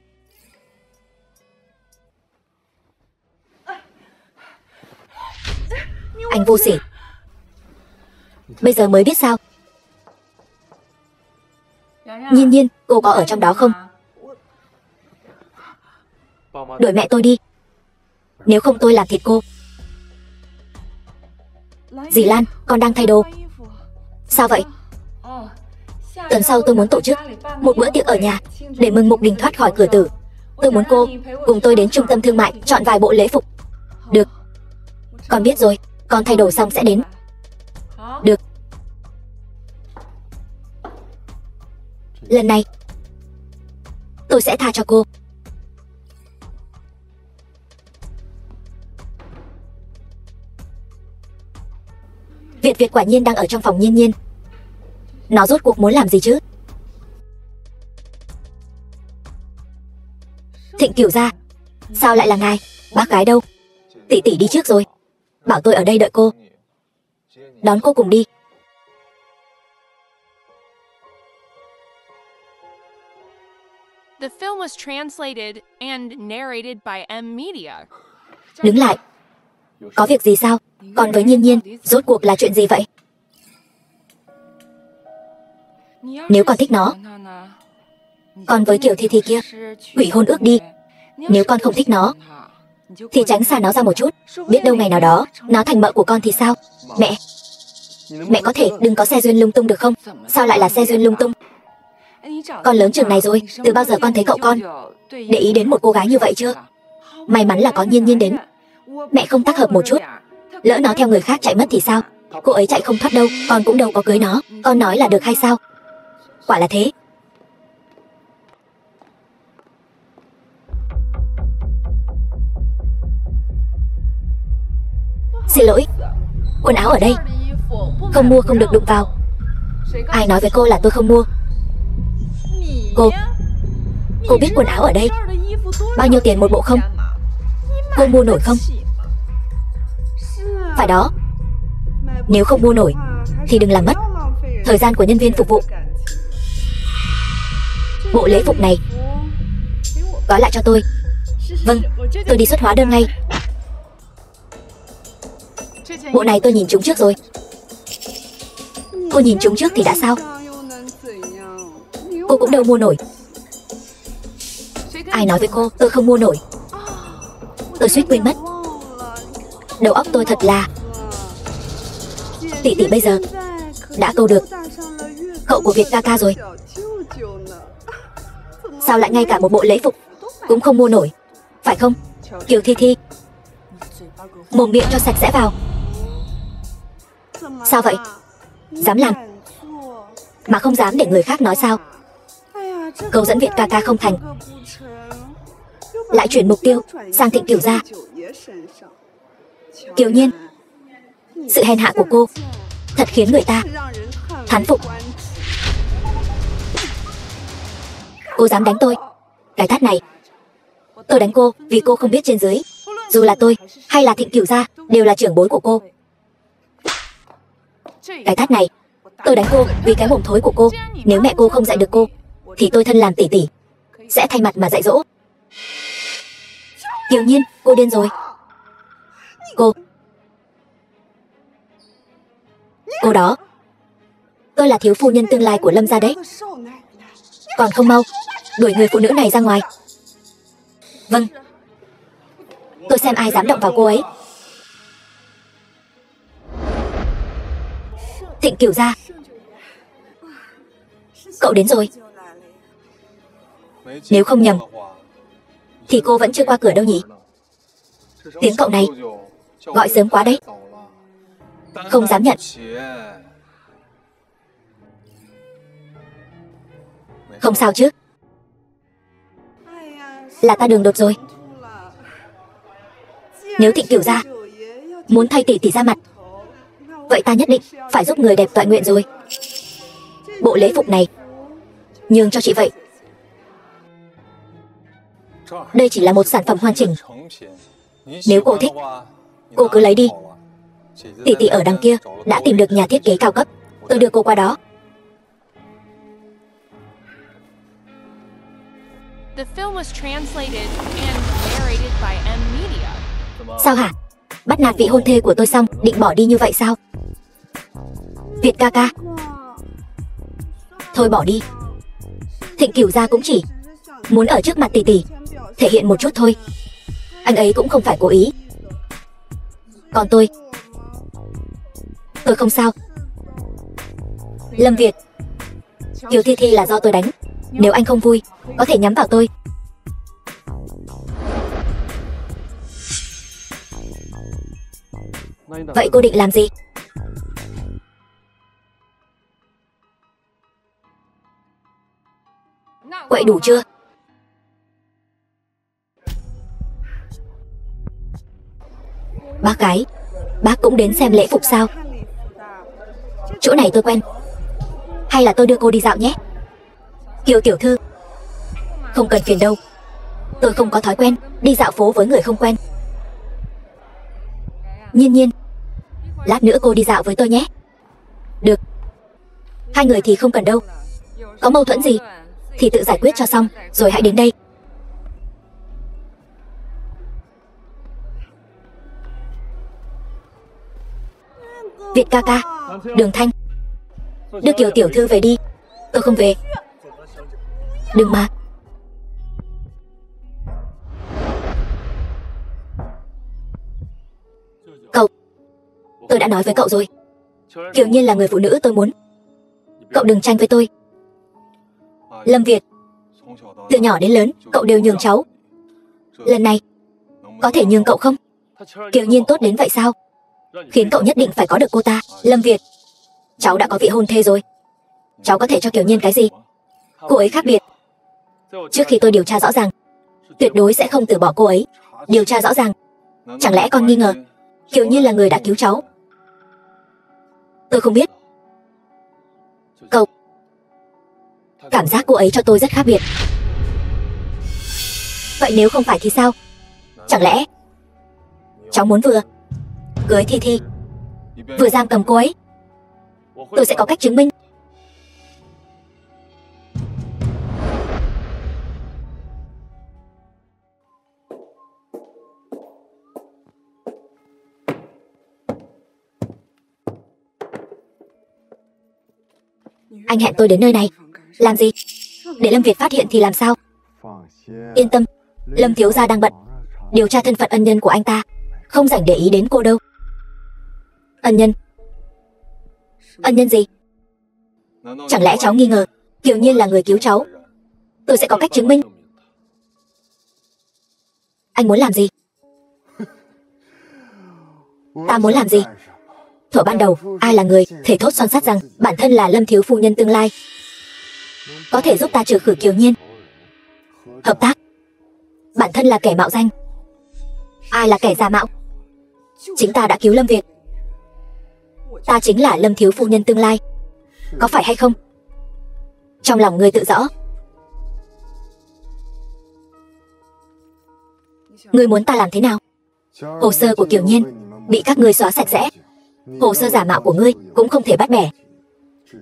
Anh vô sỉ. Bây giờ mới biết sao? Nhiên Nhiên, cô có ở trong đó không? Đuổi mẹ tôi đi, nếu không tôi làm thịt cô. Dì Lan, con đang thay đồ. Sao vậy? Tuần sau tôi muốn tổ chức một bữa tiệc ở nhà để mừng Mục Đình thoát khỏi cửa tử. Tôi muốn cô cùng tôi đến trung tâm thương mại chọn vài bộ lễ phục. Được. Con biết rồi, con thay đồ xong sẽ đến. Được. Lần này tôi sẽ tha cho cô. Việt Việt quả nhiên đang ở trong phòng Nhiên Nhiên. Nó rốt cuộc muốn làm gì chứ? Thịnh Cửu gia, sao lại là ngài? Bác gái đâu? Tỷ tỷ đi trước rồi. Bảo tôi ở đây đợi cô. Đón cô cùng đi. The film was translated and narrated by M Media. Đứng lại. Có việc gì sao? Còn với Nhiên Nhiên, rốt cuộc là chuyện gì vậy? Nếu con thích nó, còn với Kiều Thi Thi kia, hủy hôn ước đi. Nếu con không thích nó, thì tránh xa nó ra một chút. Biết đâu ngày nào đó, nó thành mợ của con thì sao? Mẹ có thể đừng có xe duyên lung tung được không? Sao lại là xe duyên lung tung? Con lớn chừng này rồi, từ bao giờ con thấy cậu con để ý đến một cô gái như vậy chưa? May mắn là có Nhiên Nhiên đến. Mẹ không tác hợp một chút, lỡ nó theo người khác chạy mất thì sao? Cô ấy chạy không thoát đâu, con cũng đâu có cưới nó. Con nói là được hay sao? Quả là thế. Xin lỗi, quần áo ở đây. Không mua không được đụng vào. Ai nói với cô là tôi không mua? Cô biết quần áo ở đây bao nhiêu tiền một bộ không? Cô mua nổi không? Phải đó. Nếu không mua nổi thì đừng làm mất thời gian của nhân viên phục vụ. Bộ lễ phục này gói lại cho tôi. Vâng, tôi đi xuất hóa đơn ngay. Bộ này tôi nhìn chúng trước rồi. Cô nhìn chúng trước thì đã sao? Cô cũng đâu mua nổi. Ai nói với cô tôi không mua nổi? Tôi suýt quên mất. Đầu óc tôi thật là... Tỷ tỷ bây giờ đã câu được cậu của Việt ca ca rồi. Sao lại ngay cả một bộ lễ phục cũng không mua nổi, phải không? Kiều Thi Thi, mồm miệng cho sạch sẽ vào. Sao vậy? Dám làm mà không dám để người khác nói sao? Câu dẫn Việt ca ca không thành, lại chuyển mục tiêu sang Thịnh Cửu gia. Kiều Nhiên, sự hèn hạ của cô thật khiến người ta thán phục. Cô dám đánh tôi? Cái tát này tôi đánh cô vì cô không biết trên dưới. Dù là tôi hay là Thịnh Cửu gia đều là trưởng bối của cô. Cái tát này tôi đánh cô vì cái mồm thối của cô. Nếu mẹ cô không dạy được cô thì tôi thân làm tỷ tỷ sẽ thay mặt mà dạy dỗ. Kiều Nhiên, cô điên rồi. Cô đó, tôi là thiếu phu nhân tương lai của Lâm gia đấy. Còn không mau đuổi người phụ nữ này ra ngoài. Vâng, tôi xem ai dám động vào cô ấy. Thịnh Cửu gia, cậu đến rồi. Nếu không nhầm thì cô vẫn chưa qua cửa đâu nhỉ? Tiếng cậu này gọi sớm quá đấy. Không dám nhận. Không sao chứ? Là ta đường đột rồi. Nếu Thịnh Cửu gia muốn thay tỷ tỷ ra mặt, vậy ta nhất định phải giúp người đẹp toại nguyện rồi. Bộ lễ phục này nhường cho chị vậy. Đây chỉ là một sản phẩm hoàn chỉnh. Nếu cô thích, cô cứ lấy đi. Tỷ tỷ ở đằng kia đã tìm được nhà thiết kế cao cấp. Tôi đưa cô qua đó. The film was translated and narrated by M Media. Sao hả? Bắt nạt vị hôn thê của tôi xong định bỏ đi như vậy sao? Việt ca ca, thôi bỏ đi. Thịnh Cửu gia cũng chỉ muốn ở trước mặt tỷ tỷ thể hiện một chút thôi. Anh ấy cũng không phải cố ý. Còn tôi không sao. Lâm Việt, Kiều Thi Thi là do tôi đánh. Nếu anh không vui, có thể nhắm vào tôi. Vậy cô định làm gì? Quậy đủ chưa? Bác gái, bác cũng đến xem lễ phục sao? Chỗ này tôi quen. Hay là tôi đưa cô đi dạo nhé? Kiều tiểu thư, không cần phiền đâu. Tôi không có thói quen đi dạo phố với người không quen. Nhiên Nhiên, lát nữa cô đi dạo với tôi nhé. Được. Hai người thì không cần đâu. Có mâu thuẫn gì thì tự giải quyết cho xong rồi hãy đến đây. Việt ca ca, Đường Thanh, đưa Kiều tiểu thư về đi. Tôi không về. Đừng mà. Cậu, tôi đã nói với cậu rồi, Kiều Nhiên là người phụ nữ tôi muốn. Cậu đừng tranh với tôi. Lâm Việt, từ nhỏ đến lớn cậu đều nhường cháu. Lần này có thể nhường cậu không? Kiều Nhiên tốt đến vậy sao, khiến cậu nhất định phải có được cô ta? Lâm Việt, cháu đã có vị hôn thê rồi. Cháu có thể cho Kiều Nhiên cái gì? Cô ấy khác biệt. Trước khi tôi điều tra rõ ràng, tuyệt đối sẽ không từ bỏ cô ấy. Điều tra rõ ràng. Chẳng lẽ con nghi ngờ Kiều Nhiên là người đã cứu cháu? Tôi không biết. Cậu, cảm giác cô ấy cho tôi rất khác biệt. Vậy nếu không phải thì sao? Chẳng lẽ cháu muốn vừa cưới Thi Thi, vừa giam cầm cô ấy? Tôi sẽ có cách chứng minh. Anh hẹn tôi đến nơi này làm gì? Để Lâm Việt phát hiện thì làm sao? Yên tâm, Lâm thiếu gia đang bận điều tra thân phận ân nhân của anh ta, không rảnh để ý đến cô đâu. Ân nhân? Ân nhân gì? Chẳng lẽ cháu nghi ngờ Kiều Nhiên là người cứu cháu? Tôi sẽ có cách chứng minh. Anh muốn làm gì? Ta muốn làm gì? Thuở ban đầu, ai là người thể thốt son sắt rằng bản thân là Lâm thiếu phu nhân tương lai, có thể giúp ta trừ khử Kiều Nhiên? Hợp tác. Bản thân là kẻ mạo danh. Ai là kẻ giả mạo? Chính ta đã cứu Lâm Việt. Ta chính là Lâm thiếu phu nhân tương lai, có phải hay không? Trong lòng ngươi tự rõ. Ngươi muốn ta làm thế nào? Hồ sơ của Kiều Nhiên bị các ngươi xóa sạch sẽ. Hồ sơ giả mạo của ngươi cũng không thể bắt bẻ.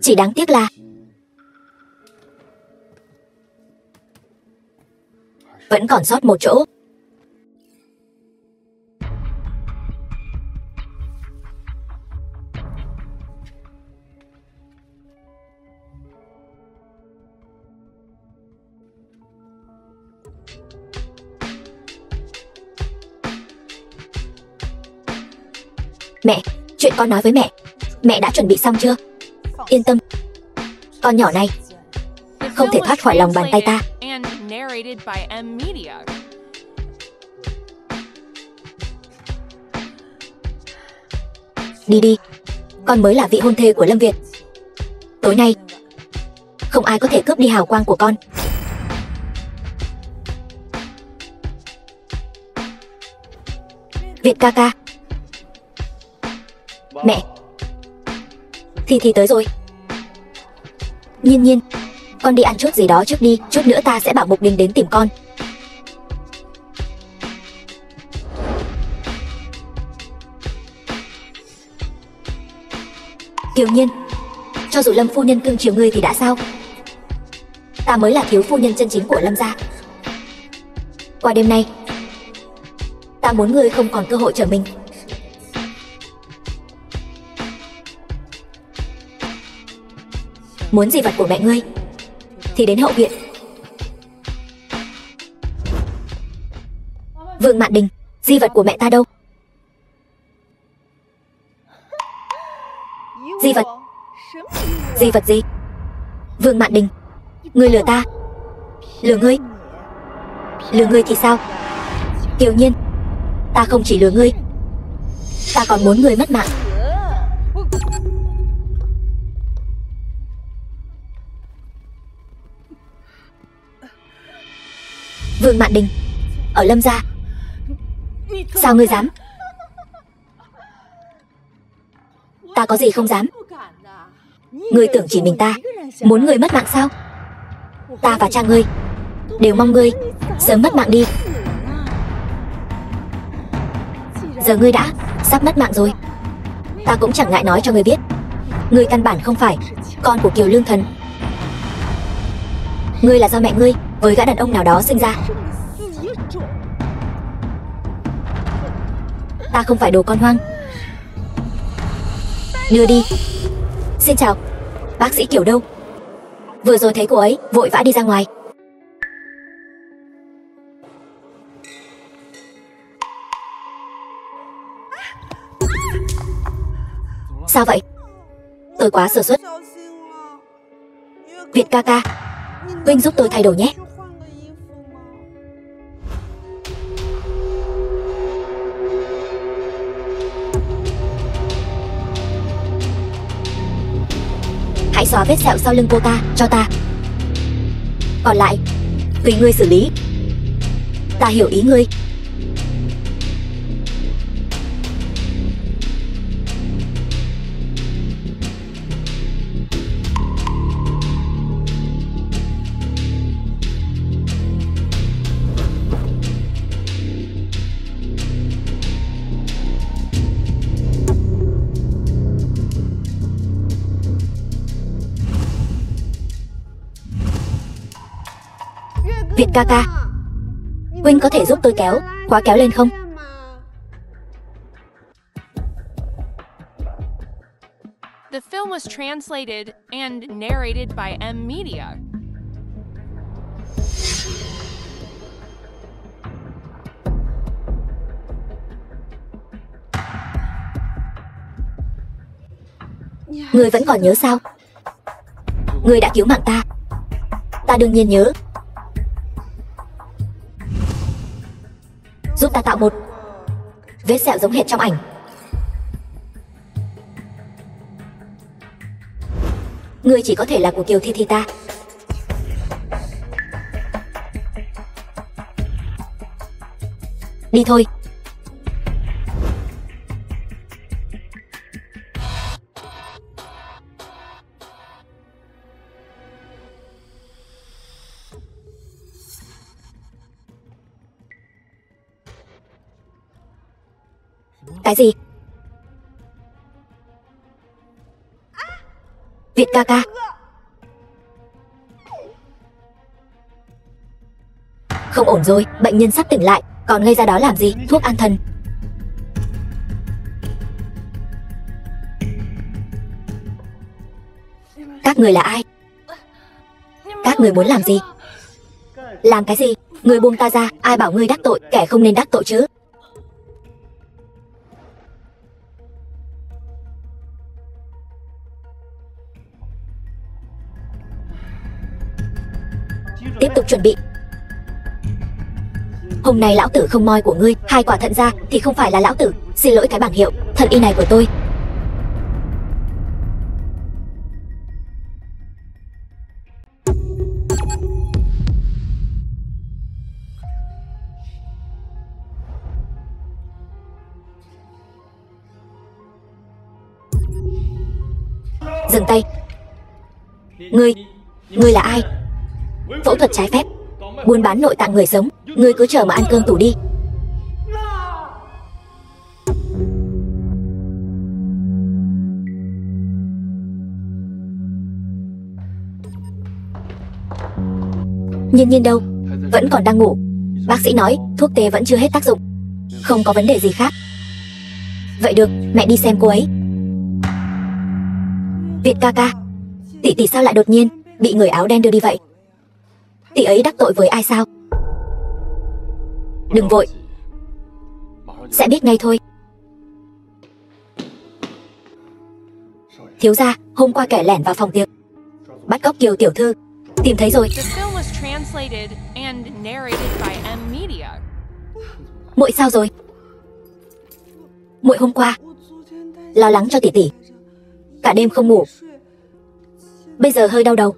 Chỉ đáng tiếc là vẫn còn sót một chỗ. Mẹ, chuyện con nói với mẹ đã chuẩn bị xong chưa? Yên tâm, con nhỏ này không thể thoát khỏi lòng bàn tay ta. Đi đi, con mới là vị hôn thê của Lâm Việt. Tối nay không ai có thể cướp đi hào quang của con. Việt ca ca. Mẹ, Thi tới rồi. Nhiên Nhiên, con đi ăn chút gì đó trước đi, chút nữa ta sẽ bảo Mục Đình đến tìm con. Kiều Nhiên, cho dù Lâm phu nhân cưng chiều ngươi thì đã sao? Ta mới là thiếu phu nhân chân chính của Lâm gia. Qua đêm nay, ta muốn ngươi không còn cơ hội trở mình. Muốn di vật của mẹ ngươi thì đến hậu viện. Vương Mạn Đình, di vật của mẹ ta đâu? Di vật? Di vật gì? Vương Mạn Đình, ngươi lừa ta. Lừa ngươi? Lừa ngươi thì sao? Kiều Nhiên, ta không chỉ lừa ngươi, ta còn muốn ngươi mất mạng. Vương Mạn Đình, ở Lâm gia, sao ngươi dám? Ta có gì không dám? Ngươi tưởng chỉ mình ta muốn ngươi mất mạng sao? Ta và cha ngươi đều mong ngươi sớm mất mạng đi. Giờ ngươi đã sắp mất mạng rồi, ta cũng chẳng ngại nói cho ngươi biết, ngươi căn bản không phải con của Kiều Lương Thần. Ngươi là do mẹ ngươi với gã đàn ông nào đó sinh ra. Ta không phải đồ con hoang. Đưa đi. Xin chào, bác sĩ Kiều đâu? Vừa rồi thấy cô ấy vội vã đi ra ngoài. Sao vậy? Tôi quá sơ suất. Việt ca ca, huynh giúp tôi thay đồ nhé. Hãy xóa vết sẹo sau lưng cô ta cho ta. Còn lại tùy ngươi xử lý. Ta hiểu ý ngươi. Việt ca ca, huynh có thể giúp tôi kéo khóa kéo lên không? The film was translated and narrated by M Media. Ngươi vẫn còn nhớ sao? Ngươi đã cứu mạng ta. Ta đương nhiên nhớ. Giúp ta tạo một vết sẹo giống hệt trong ảnh. Ngươi chỉ có thể là của Kiều Thi Thi ta. Đi thôi. Cái gì? Việt ca ca. Không ổn rồi, bệnh nhân sắp tỉnh lại, còn ngây ra đó làm gì? Thuốc an thần. Các người là ai? Các người muốn làm gì? Làm cái gì? Người buông ta ra, ai bảo ngươi đắc tội, kẻ không nên đắc tội chứ. Tiếp tục chuẩn bị. Hôm nay lão tử không moi của ngươi 2 quả thận ra thì không phải là lão tử. Xin lỗi cái bảng hiệu thận y này của tôi. Dừng tay. Ngươi là ai? Phẫu thuật trái phép, buôn bán nội tạng người sống. Ngươi cứ chờ mà ăn cơm tủ đi. Nhiên Nhiên đâu? Vẫn còn đang ngủ. Bác sĩ nói thuốc tê vẫn chưa hết tác dụng, không có vấn đề gì khác. Vậy được, mẹ đi xem cô ấy. Việt ca ca, tỷ sao lại đột nhiên bị người áo đen đưa đi vậy? Tỷ ấy đắc tội với ai sao? Đừng vội, sẽ biết ngay thôi. Thiếu gia, hôm qua kẻ lẻn vào phòng tiệc bắt cóc Kiều tiểu thư, tìm thấy rồi. The film was translated and narrated by M Media. Muội sao rồi? Muội hôm qua lo lắng cho tỷ, cả đêm không ngủ, bây giờ hơi đau đầu.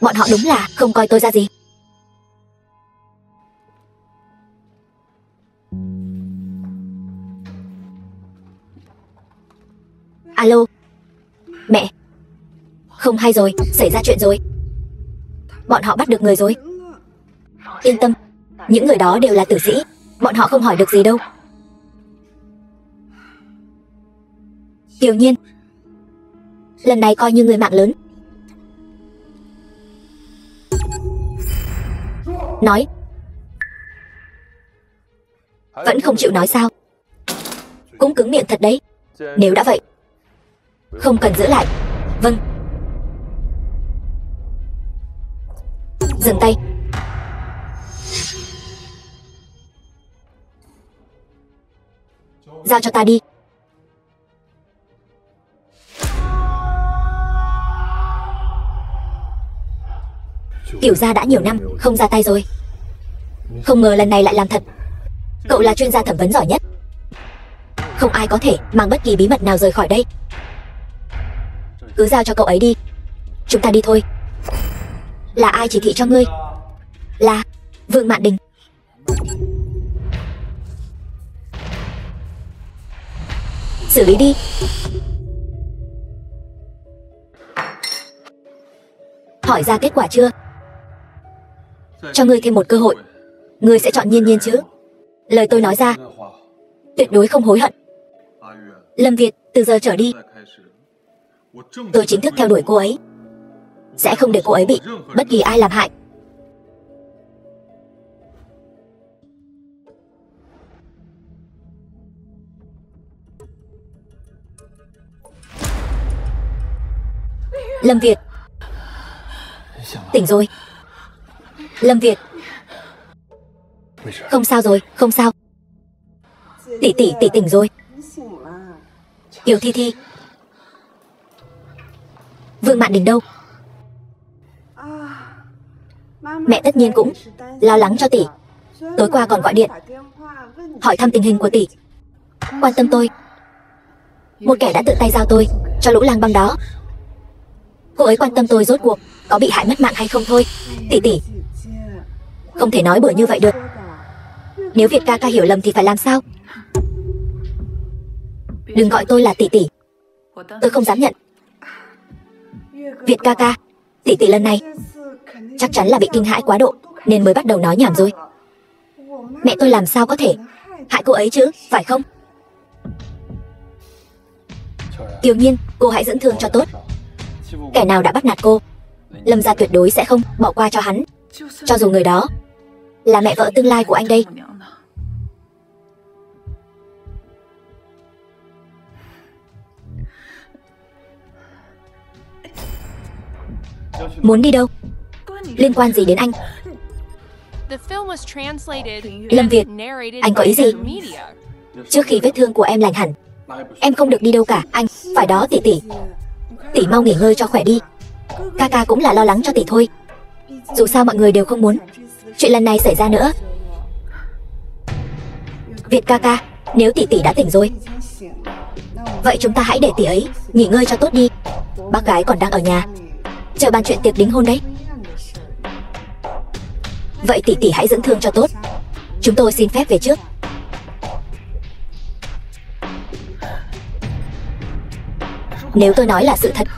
Bọn họ đúng là không coi tôi ra gì. Không hay rồi, xảy ra chuyện rồi. Bọn họ bắt được người rồi. Yên tâm, những người đó đều là tử sĩ. Bọn họ không hỏi được gì đâu. Kiều Nhiên, lần này coi như người mạng lớn. Nói. Vẫn không chịu nói sao? Cũng cứng miệng thật đấy. Nếu đã vậy, không cần giữ lại. Vâng. Dừng tay. Giao cho ta đi. Kiểu ra đã nhiều năm không ra tay rồi. Không ngờ lần này lại làm thật. Cậu là chuyên gia thẩm vấn giỏi nhất. Không ai có thể mang bất kỳ bí mật nào rời khỏi đây. Cứ giao cho cậu ấy đi. Chúng ta đi thôi. Là ai chỉ thị cho ngươi? Là Vương Mạn Đình. Xử lý đi. Hỏi ra kết quả chưa? Cho ngươi thêm một cơ hội. Ngươi sẽ chọn Nhiên Nhiên chứ? Lời tôi nói ra tuyệt đối không hối hận. Lâm Việt, từ giờ trở đi tôi chính thức theo đuổi cô ấy. Sẽ không để cô ấy bị bất kỳ ai làm hại. Lâm Việt. Tỉnh rồi. Lâm Việt. Không sao rồi, không sao. Tỷ tỉnh rồi. Kiều Thi Thi. Vương Mạn Đình đâu? Mẹ tất nhiên cũng lo lắng cho tỷ. Tối qua còn gọi điện hỏi thăm tình hình của tỷ, quan tâm tôi. Một kẻ đã tự tay giao tôi cho lũ lang băm đó. Cô ấy quan tâm tôi rốt cuộc có bị hại mất mạng hay không thôi. Tỷ, không thể nói bừa như vậy được. Nếu Việt ca ca hiểu lầm thì phải làm sao? Đừng gọi tôi là tỷ. Tôi không dám nhận. Việt ca ca, tỷ lần này chắc chắn là bị kinh hãi quá độ nên mới bắt đầu nói nhảm rồi. Mẹ tôi làm sao có thể hại cô ấy chứ, phải không? Kiều Nhiên, cô hãy dưỡng thương cho tốt. Kẻ nào đã bắt nạt cô, Lâm gia tuyệt đối sẽ không bỏ qua cho hắn. Cho dù người đó là mẹ vợ tương lai của anh đây. Muốn đi đâu? Liên quan gì đến anh? Lâm Việt, anh có ý gì? Trước khi vết thương của em lành hẳn, em không được đi đâu cả. Anh, phải đó tỷ. Tỷ mau nghỉ ngơi cho khỏe đi. Ca ca cũng là lo lắng cho tỷ thôi. Dù sao mọi người đều không muốn chuyện lần này xảy ra nữa. Việt ca ca, nếu tỷ đã tỉnh rồi, vậy chúng ta hãy để tỷ ấy nghỉ ngơi cho tốt đi. Bác gái còn đang ở nhà chờ bàn chuyện tiệc đính hôn đấy. Vậy tỷ hãy dưỡng thương cho tốt. Chúng tôi xin phép về trước. Nếu tôi nói là sự thật,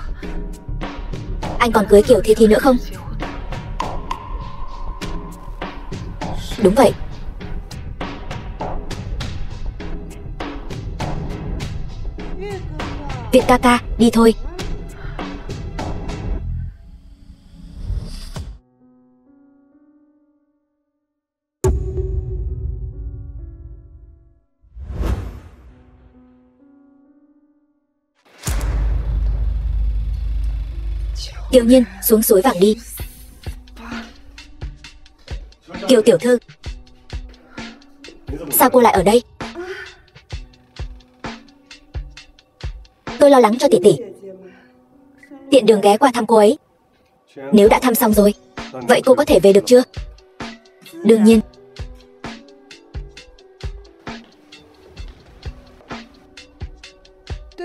anh còn cưới Kiều Thi Thi nữa không? Đúng vậy. Việt ca ca, đi thôi. Kiều Nhiên, xuống suối vàng đi. Kiều tiểu thư, sao cô lại ở đây? Tôi lo lắng cho tỷ. Tiện đường ghé qua thăm cô ấy. Nếu đã thăm xong rồi, vậy cô có thể về được chưa? Đương nhiên.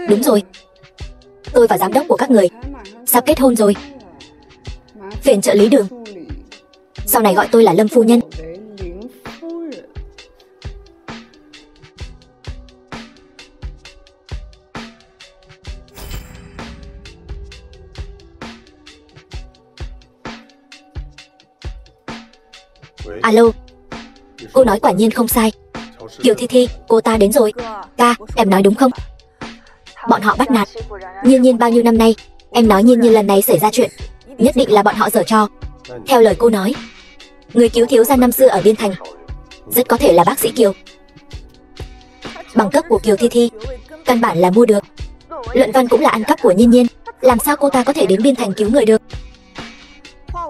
Đúng rồi, tôi và giám đốc của các người sắp kết hôn rồi. Phiền trợ lý Đường, sau này gọi tôi là Lâm phu nhân. Alo. Cô nói quả nhiên không sai. Kiều Thi Thi, cô ta đến rồi. Ca, em nói đúng không? Bọn họ bắt nạt Nhiên Nhiên bao nhiêu năm nay. Em nói Nhiên Nhiên lần này xảy ra chuyện, nhất định là bọn họ giở trò. Theo lời cô nói, người cứu thiếu gia năm xưa ở Biên Thành rất có thể là bác sĩ Kiều. Bằng cấp của Kiều Thi Thi căn bản là mua được, luận văn cũng là ăn cắp của Nhiên Nhiên. Làm sao cô ta có thể đến Biên Thành cứu người được?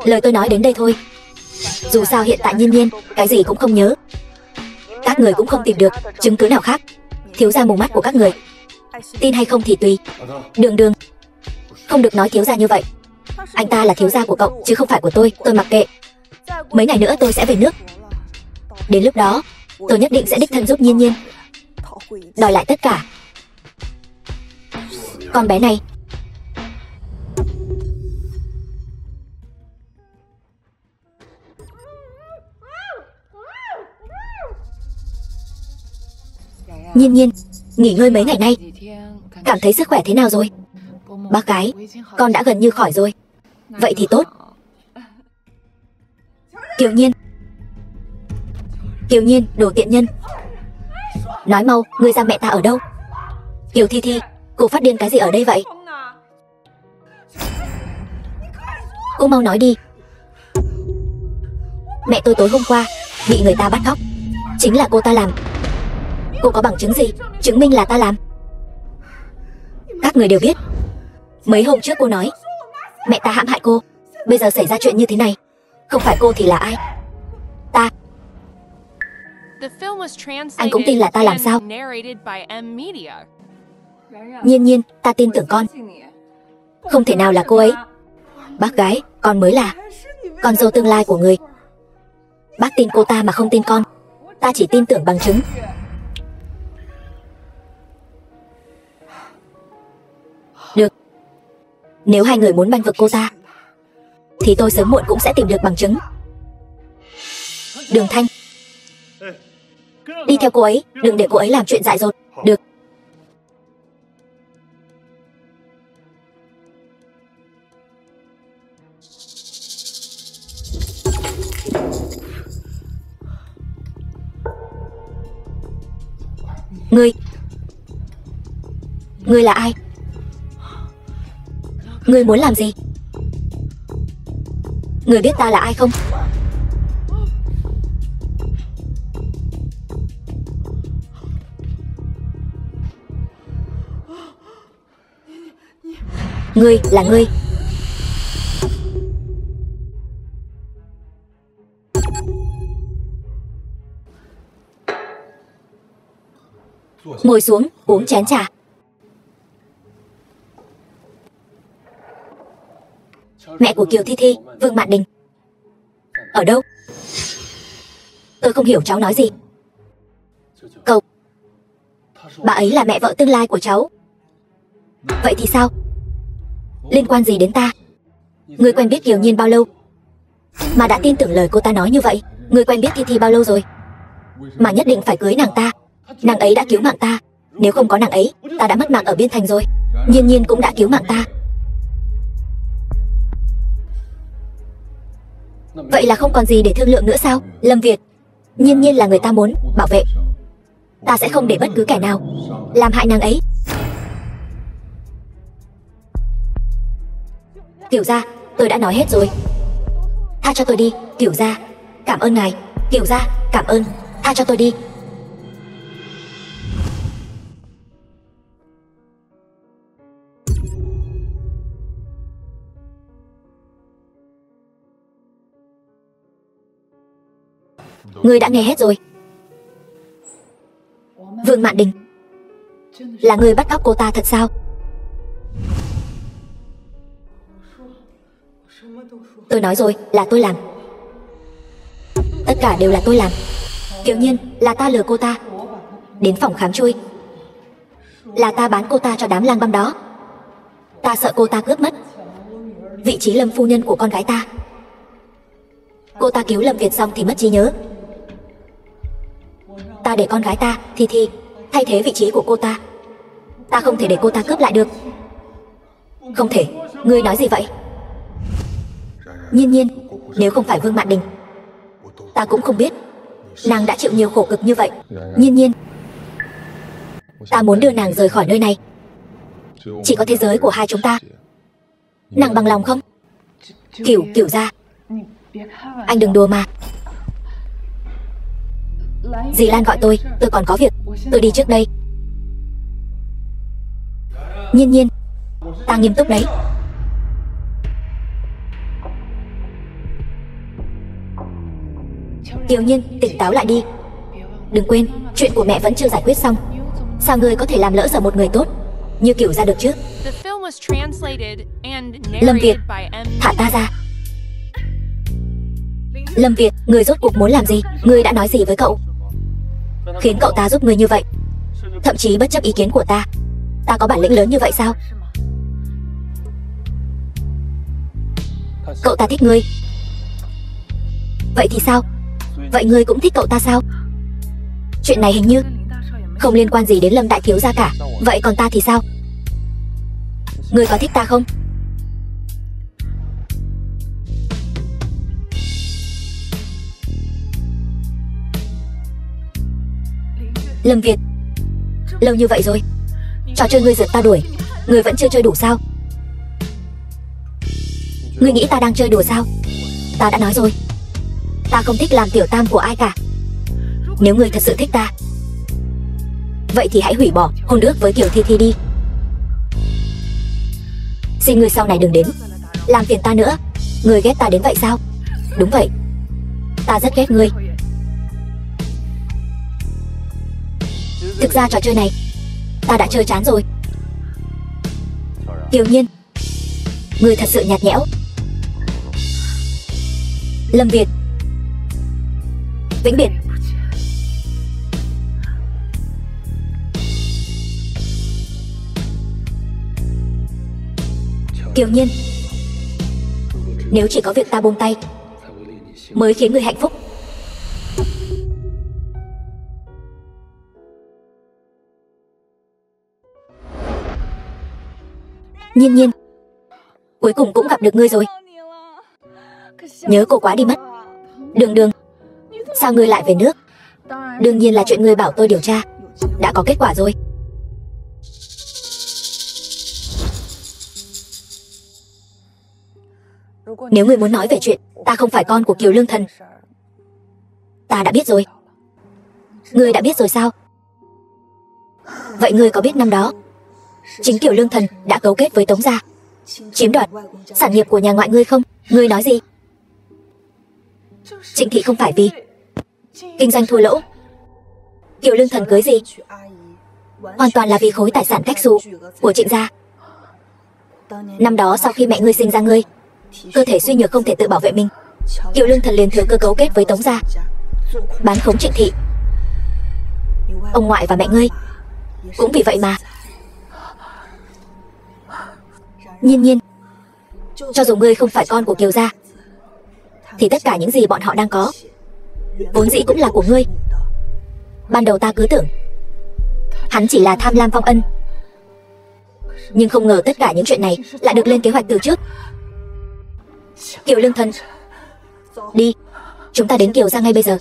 Lời tôi nói đến đây thôi. Dù sao hiện tại Nhiên Nhiên cái gì cũng không nhớ. Các người cũng không tìm được chứng cứ nào khác. Thiếu gia mù mắt của các người. Tin hay không thì tùy. Đường Đường, không được nói thiếu gia như vậy. Anh ta là thiếu gia của cậu chứ không phải của tôi mặc kệ. Mấy ngày nữa tôi sẽ về nước. Đến lúc đó tôi nhất định sẽ đích thân giúp Nhiên Nhiên đòi lại tất cả. Con bé này. Nhiên Nhiên, nghỉ ngơi mấy ngày nay, cảm thấy sức khỏe thế nào rồi? Bác gái, con đã gần như khỏi rồi. Vậy thì tốt. Kiều Nhiên. Kiều Nhiên, đồ tiện nhân. Nói mau, ngươi giam mẹ ta ở đâu? Kiều Thi Thi, cô phát điên cái gì ở đây vậy? Cô mau nói đi. Mẹ tôi tối hôm qua bị người ta bắt cóc, chính là cô ta làm. Cô có bằng chứng gì chứng minh là ta làm? Các người đều biết. Mấy hôm trước cô nói mẹ ta hãm hại cô. Bây giờ xảy ra chuyện như thế này, không phải cô thì là ai? Ta. Anh cũng tin là ta làm sao? Nhiên Nhiên, ta tin tưởng con. Không thể nào là cô ấy. Bác gái, con mới là con dâu tương lai của người. Bác tin cô ta mà không tin con. Ta chỉ tin tưởng bằng chứng. Được. Nếu hai người muốn bênh vực cô ta thì tôi sớm muộn cũng sẽ tìm được bằng chứng. Đường Thanh, đi theo cô ấy, đừng để cô ấy làm chuyện dại dột. Được. Ngươi là ai? Ngươi muốn làm gì? Ngươi biết ta là ai không? Ngươi là ngươi. Ngồi xuống, uống chén trà. Mẹ của Kiều Thi Thi, Vương Mạn Đình, ở đâu? Tôi không hiểu cháu nói gì. Cậu. Bà ấy là mẹ vợ tương lai của cháu. Vậy thì sao? Liên quan gì đến ta? Ngươi quen biết Kiều Nhiên bao lâu mà đã tin tưởng lời cô ta nói như vậy? Ngươi quen biết Thi Thi bao lâu rồi mà nhất định phải cưới nàng ta? Nàng ấy đã cứu mạng ta. Nếu không có nàng ấy, ta đã mất mạng ở Biên Thành rồi. Nhiên Nhiên cũng đã cứu mạng ta. Vậy là không còn gì để thương lượng nữa sao? Lâm Việt, Nhiên Nhiên là người ta muốn bảo vệ. Ta sẽ không để bất cứ kẻ nào làm hại nàng ấy. Kiều gia, tôi đã nói hết rồi. Tha cho tôi đi, Kiều gia. Cảm ơn ngài. Kiều gia, cảm ơn. Tha cho tôi đi. Ngươi đã nghe hết rồi. Vương Mạn Đình, là ngươi bắt cóc cô ta thật sao? Tôi nói rồi, là tôi làm. Tất cả đều là tôi làm. Kiều Nhiên, là ta lừa cô ta đến phòng khám chui. Là ta bán cô ta cho đám lang băm đó. Ta sợ cô ta cướp mất vị trí Lâm phu nhân của con gái ta. Cô ta cứu Lâm Việt xong thì mất trí nhớ. Ta để con gái ta, Thi Thi, thay thế vị trí của cô ta. Ta không thể để cô ta cướp lại được. Không thể. Ngươi nói gì vậy? Nhiên Nhiên, nếu không phải Vương Mạn Đình, Ta cũng không biết nàng đã chịu nhiều khổ cực như vậy. Nhiên Nhiên, ta muốn đưa nàng rời khỏi nơi này. Chỉ có thế giới của hai chúng ta. Nàng bằng lòng không? Cửu gia, anh đừng đùa mà. Dì Lan gọi tôi còn có việc. Tôi đi trước đây. Nhiên Nhiên, ta nghiêm túc đấy. Kiều Nhiên, tỉnh táo lại đi. Đừng quên, chuyện của mẹ vẫn chưa giải quyết xong. Sao ngươi có thể làm lỡ dở một người tốt như Cửu gia được chứ? Lâm Việt, thả ta ra. Lâm Việt, ngươi rốt cuộc muốn làm gì? Ngươi đã nói gì với cậu khiến cậu ta giúp ngươi như vậy, thậm chí bất chấp ý kiến của ta? Ta có bản lĩnh lớn như vậy sao? Cậu ta thích ngươi. Vậy thì sao? Vậy ngươi cũng thích cậu ta sao? Chuyện này hình như không liên quan gì đến Lâm đại thiếu gia cả. Vậy còn ta thì sao? Ngươi có thích ta không? Lâm Việt, lâu như vậy rồi, trò chơi ngươi rượt ta đuổi, ngươi vẫn chưa chơi đủ sao? Ngươi nghĩ ta đang chơi đùa sao? Ta đã nói rồi, ta không thích làm tiểu tam của ai cả. Nếu ngươi thật sự thích ta, vậy thì hãy hủy bỏ hôn ước với Kiều Thi Thi đi. Xin ngươi sau này đừng đến làm phiền ta nữa. Ngươi ghét ta đến vậy sao? Đúng vậy, ta rất ghét ngươi. Thực ra trò chơi này ta đã chơi chán rồi. Kiều Nhiên, ngươi thật sự nhạt nhẽo. Lâm Việt, vĩnh biệt. Kiều Nhiên, nếu chỉ có việc ta buông tay mới khiến ngươi hạnh phúc. Nhiên Nhiên, cuối cùng cũng gặp được ngươi rồi. Nhớ cô quá đi mất. Đường, sao ngươi lại về nước? Đương nhiên là chuyện ngươi bảo tôi điều tra đã có kết quả rồi. Nếu ngươi muốn nói về chuyện ta không phải con của Kiều Lương Thần, ta đã biết rồi. Ngươi đã biết rồi sao? Vậy ngươi có biết năm đó chính Kiều Lương Thần đã cấu kết với Tống gia chiếm đoạt sản nghiệp của nhà ngoại ngươi không? Ngươi nói gì? Trịnh thị không phải vì kinh doanh thua lỗ Kiều Lương Thần cưới gì, hoàn toàn là vì khối tài sản cách xù của Trịnh gia. Năm đó sau khi mẹ ngươi sinh ra ngươi, cơ thể suy nhược không thể tự bảo vệ mình, Kiều Lương Thần liền thừa cơ cấu kết với Tống gia bán khống Trịnh thị. Ông ngoại và mẹ ngươi cũng vì vậy mà. Nhiên Nhiên, cho dù ngươi không phải con của Kiều gia, thì tất cả những gì bọn họ đang có vốn dĩ cũng là của ngươi. Ban đầu ta cứ tưởng hắn chỉ là tham lam vong ân, nhưng không ngờ tất cả những chuyện này lại được lên kế hoạch từ trước. Kiều Lương Thần, đi, chúng ta đến Kiều gia ngay bây giờ,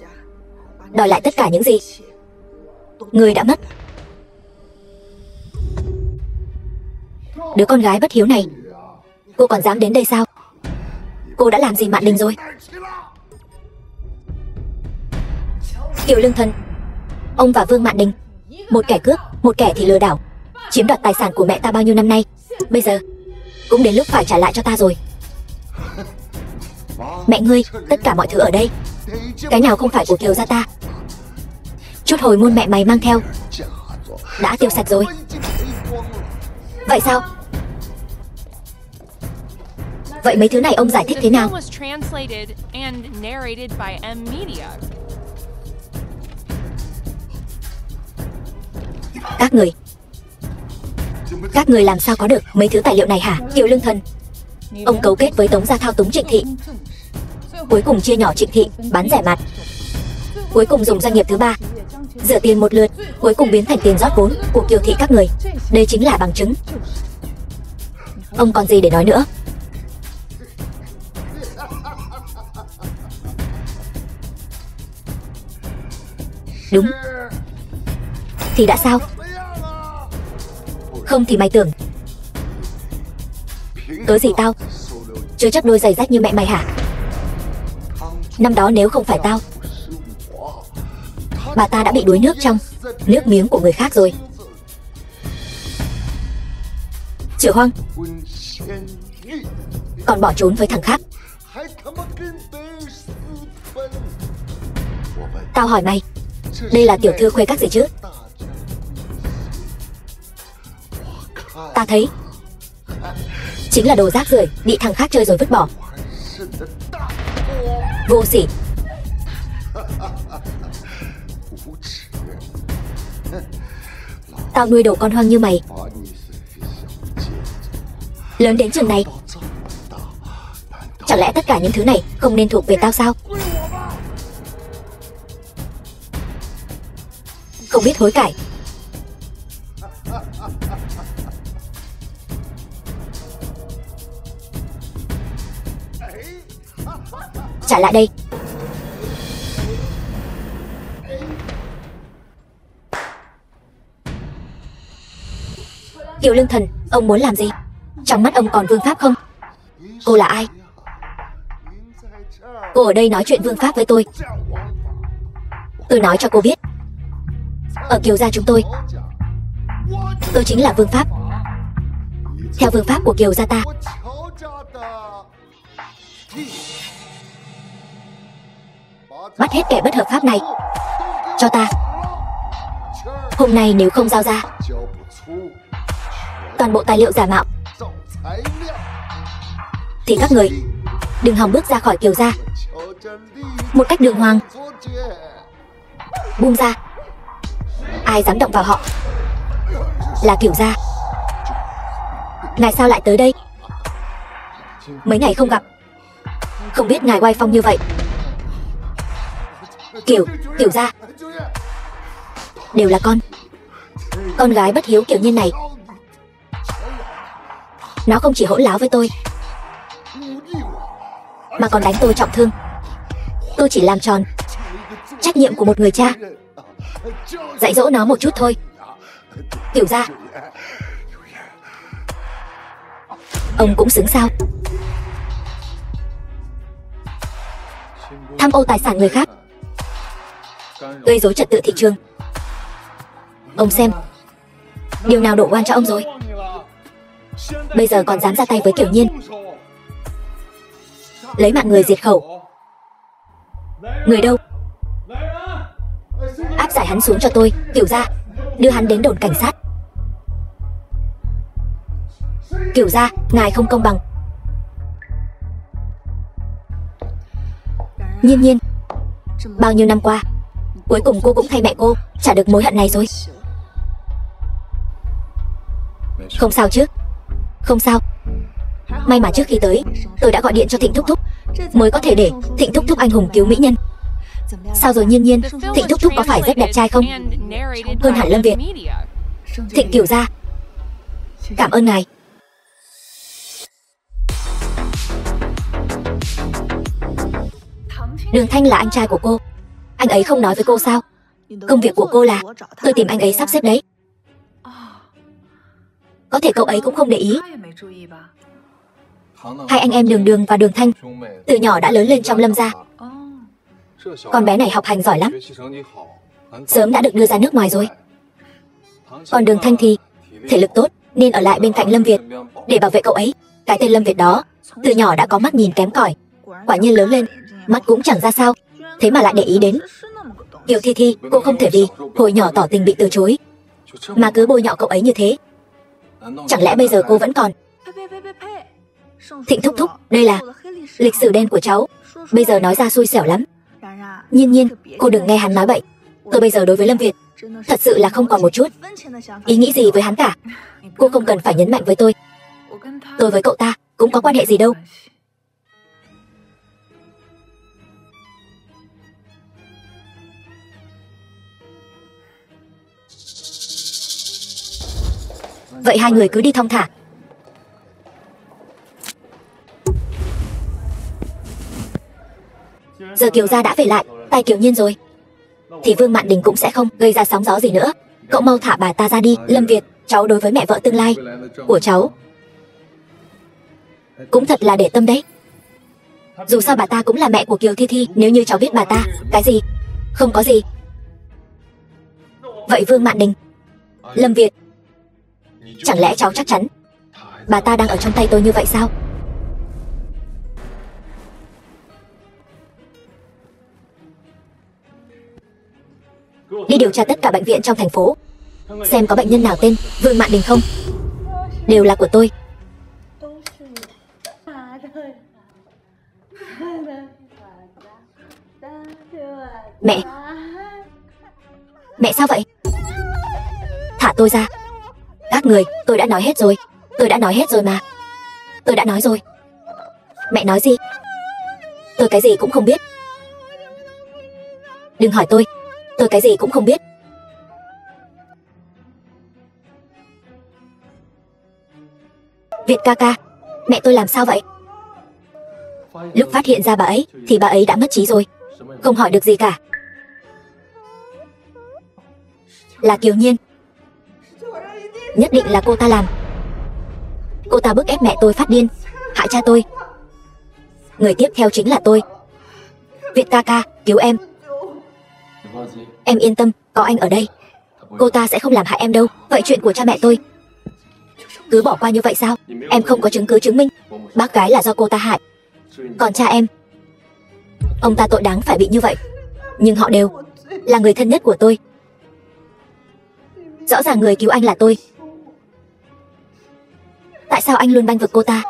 đòi lại tất cả những gì ngươi đã mất. Đứa con gái bất hiếu này, cô còn dám đến đây sao? Cô đã làm gì Mạn Đình rồi? Kiều Lương Thần, ông và Vương Mạn Đình, một kẻ cướp, một kẻ thì lừa đảo, chiếm đoạt tài sản của mẹ ta bao nhiêu năm nay. Bây giờ cũng đến lúc phải trả lại cho ta rồi. Mẹ ngươi, tất cả mọi thứ ở đây, cái nào không phải của Kiều gia ta? Chút hồi môn mẹ mày mang theo đã tiêu sạch rồi. Vậy sao? Vậy mấy thứ này ông giải thích thế nào? Các người làm sao có được mấy thứ tài liệu này hả? Kiều Lương Thần, ông cấu kết với Tống gia thao túng Trịnh thị, cuối cùng chia nhỏ Trịnh thị, bán rẻ mạt, cuối cùng dùng doanh nghiệp thứ ba dựa tiền một lượt, cuối cùng biến thành tiền rót vốn của Kiều thị các người. Đây chính là bằng chứng. Ông còn gì để nói nữa? Đúng. Thì đã sao? Không thì mày tưởng cớ gì tao chưa chắc đôi giày rách như mẹ mày hả? Năm đó nếu không phải tao, bà ta đã bị đuối nước trong nước miếng của người khác rồi. Triệu Hoang còn bỏ trốn với thằng khác. Tao hỏi mày, đây là tiểu thư khuê các gì chứ? Ta thấy chính là đồ rác rưởi bị thằng khác chơi rồi vứt bỏ. Vô sỉ. Tao nuôi đồ con hoang như mày lớn đến chừng này, chẳng lẽ tất cả những thứ này không nên thuộc về tao sao? Không biết hối cải. Trả lại đây. Kiều Lương Thần, ông muốn làm gì? Trong mắt ông còn vương pháp không? Cô là ai? Cô ở đây nói chuyện vương pháp với tôi. Tôi nói cho cô biết, ở Kiều gia chúng tôi chính là vương pháp. Theo vương pháp của Kiều gia ta, bắt hết kẻ bất hợp pháp này cho ta. Hôm nay nếu không giao ra toàn bộ tài liệu giả mạo thì các người đừng hòng bước ra khỏi Kiều gia. Một cách đường hoàng. Buông ra. Ai dám động vào họ là Kiều gia. Ngài sao lại tới đây? Mấy ngày không gặp, không biết ngài oai phong như vậy. Kiều gia đều là con gái bất hiếu kiểu Nhiên này. Nó không chỉ hỗn láo với tôi mà còn đánh tôi trọng thương. Tôi chỉ làm tròn trách nhiệm của một người cha, dạy dỗ nó một chút thôi. Kiều gia, ông cũng xứng sao? Tham ô tài sản người khác, gây rối trật tự thị trường. Ông xem, điều nào đổ oan cho ông rồi? Bây giờ còn dám ra tay với Kiều Nhiên, lấy mạng người diệt khẩu. Người đâu? Áp giải hắn xuống cho tôi, Kiều gia. Đưa hắn đến đồn cảnh sát. Kiều gia, ngài không công bằng. Nhiên, bao nhiêu năm qua, cuối cùng cô cũng thay mẹ cô trả được mối hận này rồi. Không sao chứ? Không sao. May mà trước khi tới, tôi đã gọi điện cho Thịnh Thúc Thúc, mới có thể để Thịnh Thúc Thúc anh hùng cứu mỹ nhân. Sao rồi Nhiên, Thịnh Thúc Thúc có phải rất đẹp trai không? Hơn hẳn Lâm Việt. Thịnh Kiều gia, cảm ơn ngài. Đường Thanh là anh trai của cô. Anh ấy không nói với cô sao? Công việc của cô là tôi tìm anh ấy sắp xếp đấy. Có thể cậu ấy cũng không để ý. Hai anh em Đường và Đường Thanh từ nhỏ đã lớn lên trong Lâm gia. Con bé này học hành giỏi lắm, sớm đã được đưa ra nước ngoài rồi. Còn Đường Thanh thì thể lực tốt nên ở lại bên cạnh Lâm Việt để bảo vệ cậu ấy. Cái tên Lâm Việt đó từ nhỏ đã có mắt nhìn kém cỏi, quả nhiên lớn lên mắt cũng chẳng ra sao, thế mà lại để ý đến Kiều Thi. Cô không thể vì hồi nhỏ tỏ tình bị từ chối mà cứ bôi nhọ cậu ấy như thế. Chẳng lẽ bây giờ cô vẫn còn... Thịnh Thúc Thúc, đây là lịch sử đen của cháu, bây giờ nói ra xui xẻo lắm. Nhiên, cô đừng nghe hắn nói bậy. Tôi bây giờ đối với Lâm Việt thật sự là không còn một chút ý nghĩ gì với hắn cả. Cô không cần phải nhấn mạnh với tôi. Tôi với cậu ta cũng có quan hệ gì đâu. Vậy hai người cứ đi thong thả. Giờ Kiều gia đã về lại tay Kiều Nhiên rồi. thì Vương Mạn Đình cũng sẽ không gây ra sóng gió gì nữa. Cậu mau thả bà ta ra đi. Lâm Việt, cháu đối với mẹ vợ tương lai của cháu cũng thật là để tâm đấy. Dù sao bà ta cũng là mẹ của Kiều Thi Thi. Nếu như cháu biết bà ta cái gì, không có gì. Vậy Vương Mạn Đình, Lâm Việt, chẳng lẽ cháu chắc chắn bà ta đang ở trong tay tôi như vậy sao? Đi điều tra tất cả bệnh viện trong thành phố, xem có bệnh nhân nào tên Vương Mạn Đình không. Đều là của tôi. Mẹ, mẹ sao vậy? Thả tôi ra. Các người, tôi đã nói hết rồi. Tôi đã nói hết rồi mà. Tôi đã nói rồi. Mẹ nói gì? Tôi cái gì cũng không biết. Đừng hỏi tôi cái gì cũng không biết. Việt ca ca, mẹ tôi làm sao vậy? Lúc phát hiện ra bà ấy thì bà ấy đã mất trí rồi, không hỏi được gì cả. Là Kiều Nhiên. Nhất định là cô ta làm. Cô ta bức ép mẹ tôi phát điên, hại cha tôi. Người tiếp theo chính là tôi. Việt ca ca, cứu em. Em yên tâm, có anh ở đây. Cô ta sẽ không làm hại em đâu. Vậy chuyện của cha mẹ tôi cứ bỏ qua như vậy sao? Em không có chứng cứ chứng minh bác gái là do cô ta hại. Còn cha em, ông ta tội đáng phải bị như vậy. Nhưng họ đều là người thân nhất của tôi. Rõ ràng người cứu anh là tôi. Tại sao anh luôn bênh vực cô ta?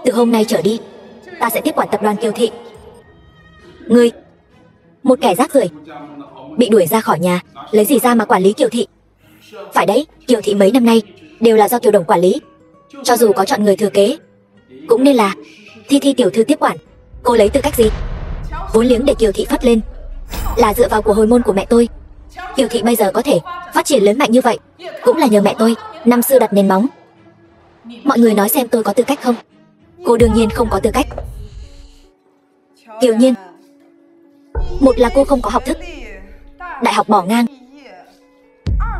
Từ hôm nay trở đi, ta sẽ tiếp quản tập đoàn Kiều Thị. Ngươi, một kẻ rác rưởi, bị đuổi ra khỏi nhà, lấy gì ra mà quản lý Kiều Thị? Phải đấy, Kiều Thị mấy năm nay đều là do Kiều Đồng quản lý. Cho dù có chọn người thừa kế, cũng nên là Thi Thi tiểu thư tiếp quản. Cô lấy tư cách gì? Vốn liếng để Kiều Thị phất lên là dựa vào của hồi môn của mẹ tôi. Kiều Thị bây giờ có thể phát triển lớn mạnh như vậy cũng là nhờ mẹ tôi năm xưa đặt nền móng. Mọi người nói xem tôi có tư cách không? Cô đương nhiên không có tư cách. Kiều Nhiên, một là cô không có học thức, đại học bỏ ngang.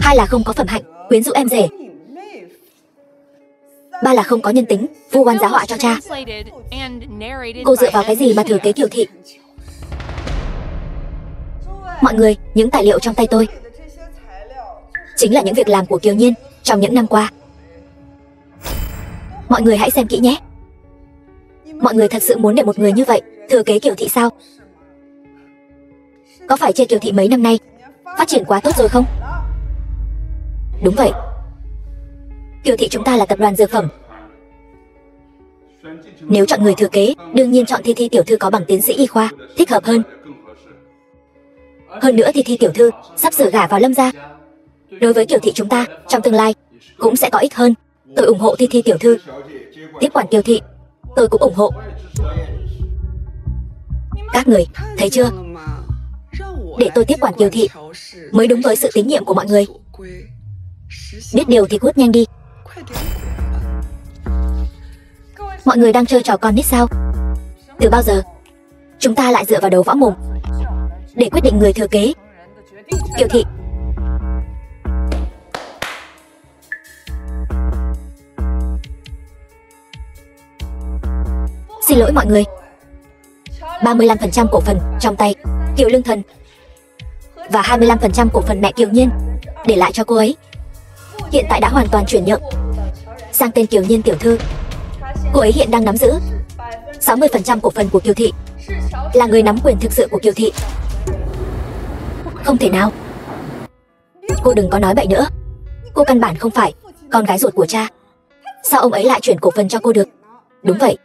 Hai là không có phẩm hạnh, quyến rũ em rể. Ba là không có nhân tính, vu oan giá họa cho cha. Cô dựa vào cái gì mà thừa kế Kiều Thị? Mọi người, những tài liệu trong tay tôi chính là những việc làm của Kiều Nhiên trong những năm qua. Mọi người hãy xem kỹ nhé. Mọi người thật sự muốn để một người như vậy thừa kế Kiều Thị sao? Có phải chê Kiều Thị mấy năm nay phát triển quá tốt rồi không? Đúng vậy. Kiều Thị chúng ta là tập đoàn dược phẩm. Nếu chọn người thừa kế, đương nhiên chọn Thi Thi tiểu thư có bằng tiến sĩ y khoa, thích hợp hơn. Hơn nữa Thi Thi tiểu thư sắp sửa gả vào Lâm gia. Đối với Kiều Thị chúng ta, trong tương lai cũng sẽ có ích hơn. Tôi ủng hộ Thi Thi tiểu thư tiếp quản Kiều Thị. Tôi cũng ủng hộ. Các người, thấy chưa? Để tôi tiếp quản Kiều Thị mới đúng với sự tín nhiệm của mọi người. Biết điều thì cút nhanh đi. Mọi người đang chơi trò con nít sao? Từ bao giờ chúng ta lại dựa vào đầu võ mồm để quyết định người thừa kế Kiều Thị? Xin lỗi mọi người. 35% cổ phần trong tay Kiều Lương Thần và 25% cổ phần mẹ Kiều Nhiên để lại cho cô ấy hiện tại đã hoàn toàn chuyển nhượng sang tên Kiều Nhiên tiểu thư. Cô ấy hiện đang nắm giữ 60% cổ phần của Kiều Thị, là người nắm quyền thực sự của Kiều Thị. Không thể nào. Cô đừng có nói bậy nữa. Cô căn bản không phải con gái ruột của cha. Sao ông ấy lại chuyển cổ phần cho cô được? Đúng vậy,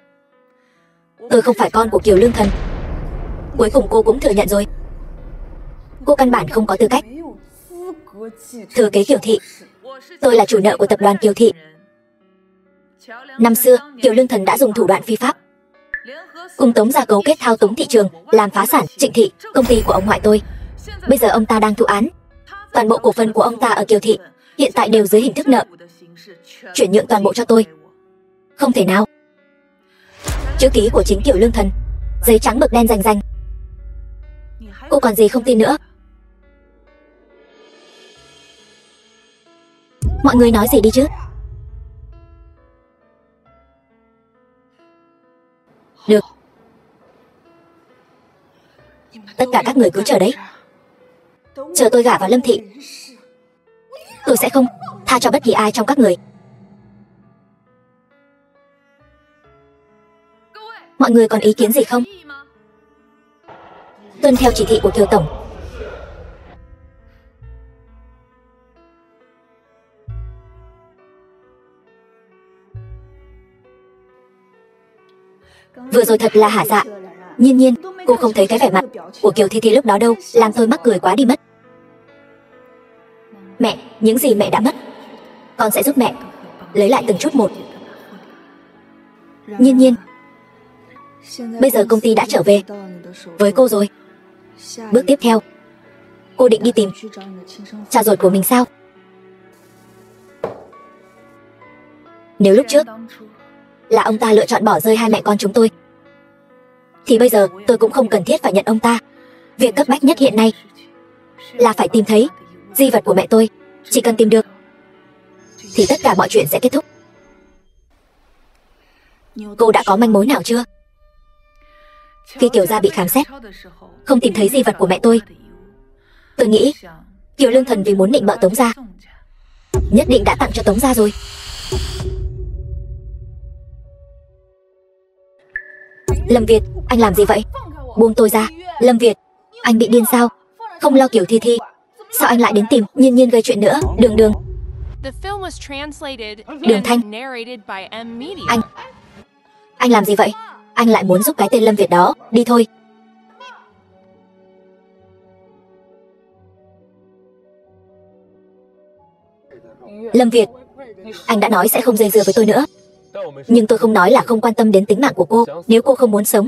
tôi không phải con của Kiều Lương Thần. Cuối cùng cô cũng thừa nhận rồi. Cô căn bản không có tư cách thừa kế Kiều Thị. Tôi là chủ nợ của tập đoàn Kiều Thị. Năm xưa, Kiều Lương Thần đã dùng thủ đoạn phi pháp cùng Tống gia cấu kết thao túng thị trường, làm phá sản Trịnh Thị, công ty của ông ngoại tôi. Bây giờ ông ta đang thụ án. Toàn bộ cổ phần của ông ta ở Kiều Thị hiện tại đều dưới hình thức nợ. chuyển nhượng toàn bộ cho tôi. Không thể nào. Chữ ký của chính Kiều Lương Thần, giấy trắng mực đen rành rành. Cô còn gì không tin nữa? Mọi người nói gì đi chứ? Được. Tất cả các người cứ chờ đấy. Chờ tôi gả vào Lâm thị. Tôi sẽ không tha cho bất kỳ ai trong các người. Mọi người còn ý kiến gì không? Tuân theo chỉ thị của Kiều Tổng. Vừa rồi thật là hả dạ. Nhiên Nhiên, cô không thấy cái vẻ mặt của Kiều Thi Thi lúc đó đâu, làm tôi mắc cười quá đi mất. Mẹ, những gì mẹ đã mất, con sẽ giúp mẹ lấy lại từng chút một. Nhiên Nhiên, bây giờ công ty đã trở về với cô rồi. Bước tiếp theo, cô định đi tìm cha ruột của mình sao? Nếu lúc trước là ông ta lựa chọn bỏ rơi hai mẹ con chúng tôi, thì bây giờ tôi cũng không cần thiết phải nhận ông ta. Việc cấp bách nhất hiện nay là phải tìm thấy di vật của mẹ tôi. Chỉ cần tìm được thì tất cả mọi chuyện sẽ kết thúc. Cô đã có manh mối nào chưa? Khi Kiều gia bị khám xét, không tìm thấy di vật của mẹ tôi nghĩ Kiều Lương Thần vì muốn nịnh bợ Tống gia, nhất định đã tặng cho Tống gia rồi. Lâm Việt, anh làm gì vậy? Buông tôi ra. Lâm Việt, anh bị điên sao? Không lo Kiều Thi Thi, sao anh lại đến tìm Nhiên Nhiên gây chuyện nữa? Đường Đường, Đường Thanh, anh làm gì vậy? Anh lại muốn giúp cái tên Lâm Việt đó. Đi thôi. Lâm Việt, anh đã nói sẽ không dây dưa với tôi nữa, nhưng tôi không nói là không quan tâm đến tính mạng của cô. Nếu cô không muốn sống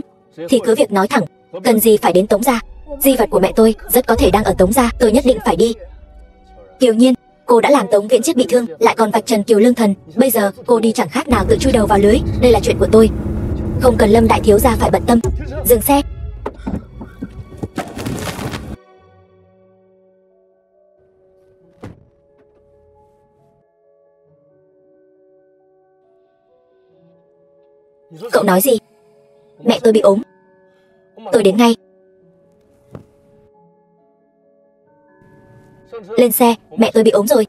thì cứ việc nói thẳng, cần gì phải đến Tống gia. Di vật của mẹ tôi rất có thể đang ở Tống gia, tôi nhất định phải đi. Kiều Nhiên, cô đã làm Tống Viễn Chiết bị thương, lại còn vạch trần Kiều Lương Thần. Bây giờ cô đi chẳng khác nào tự chui đầu vào lưới. Đây là chuyện của tôi, không cần Lâm đại thiếu gia phải bận tâm. Dừng xe. Cậu nói gì? Mẹ tôi bị ốm. Tôi đến ngay. Lên xe, mẹ tôi bị ốm rồi.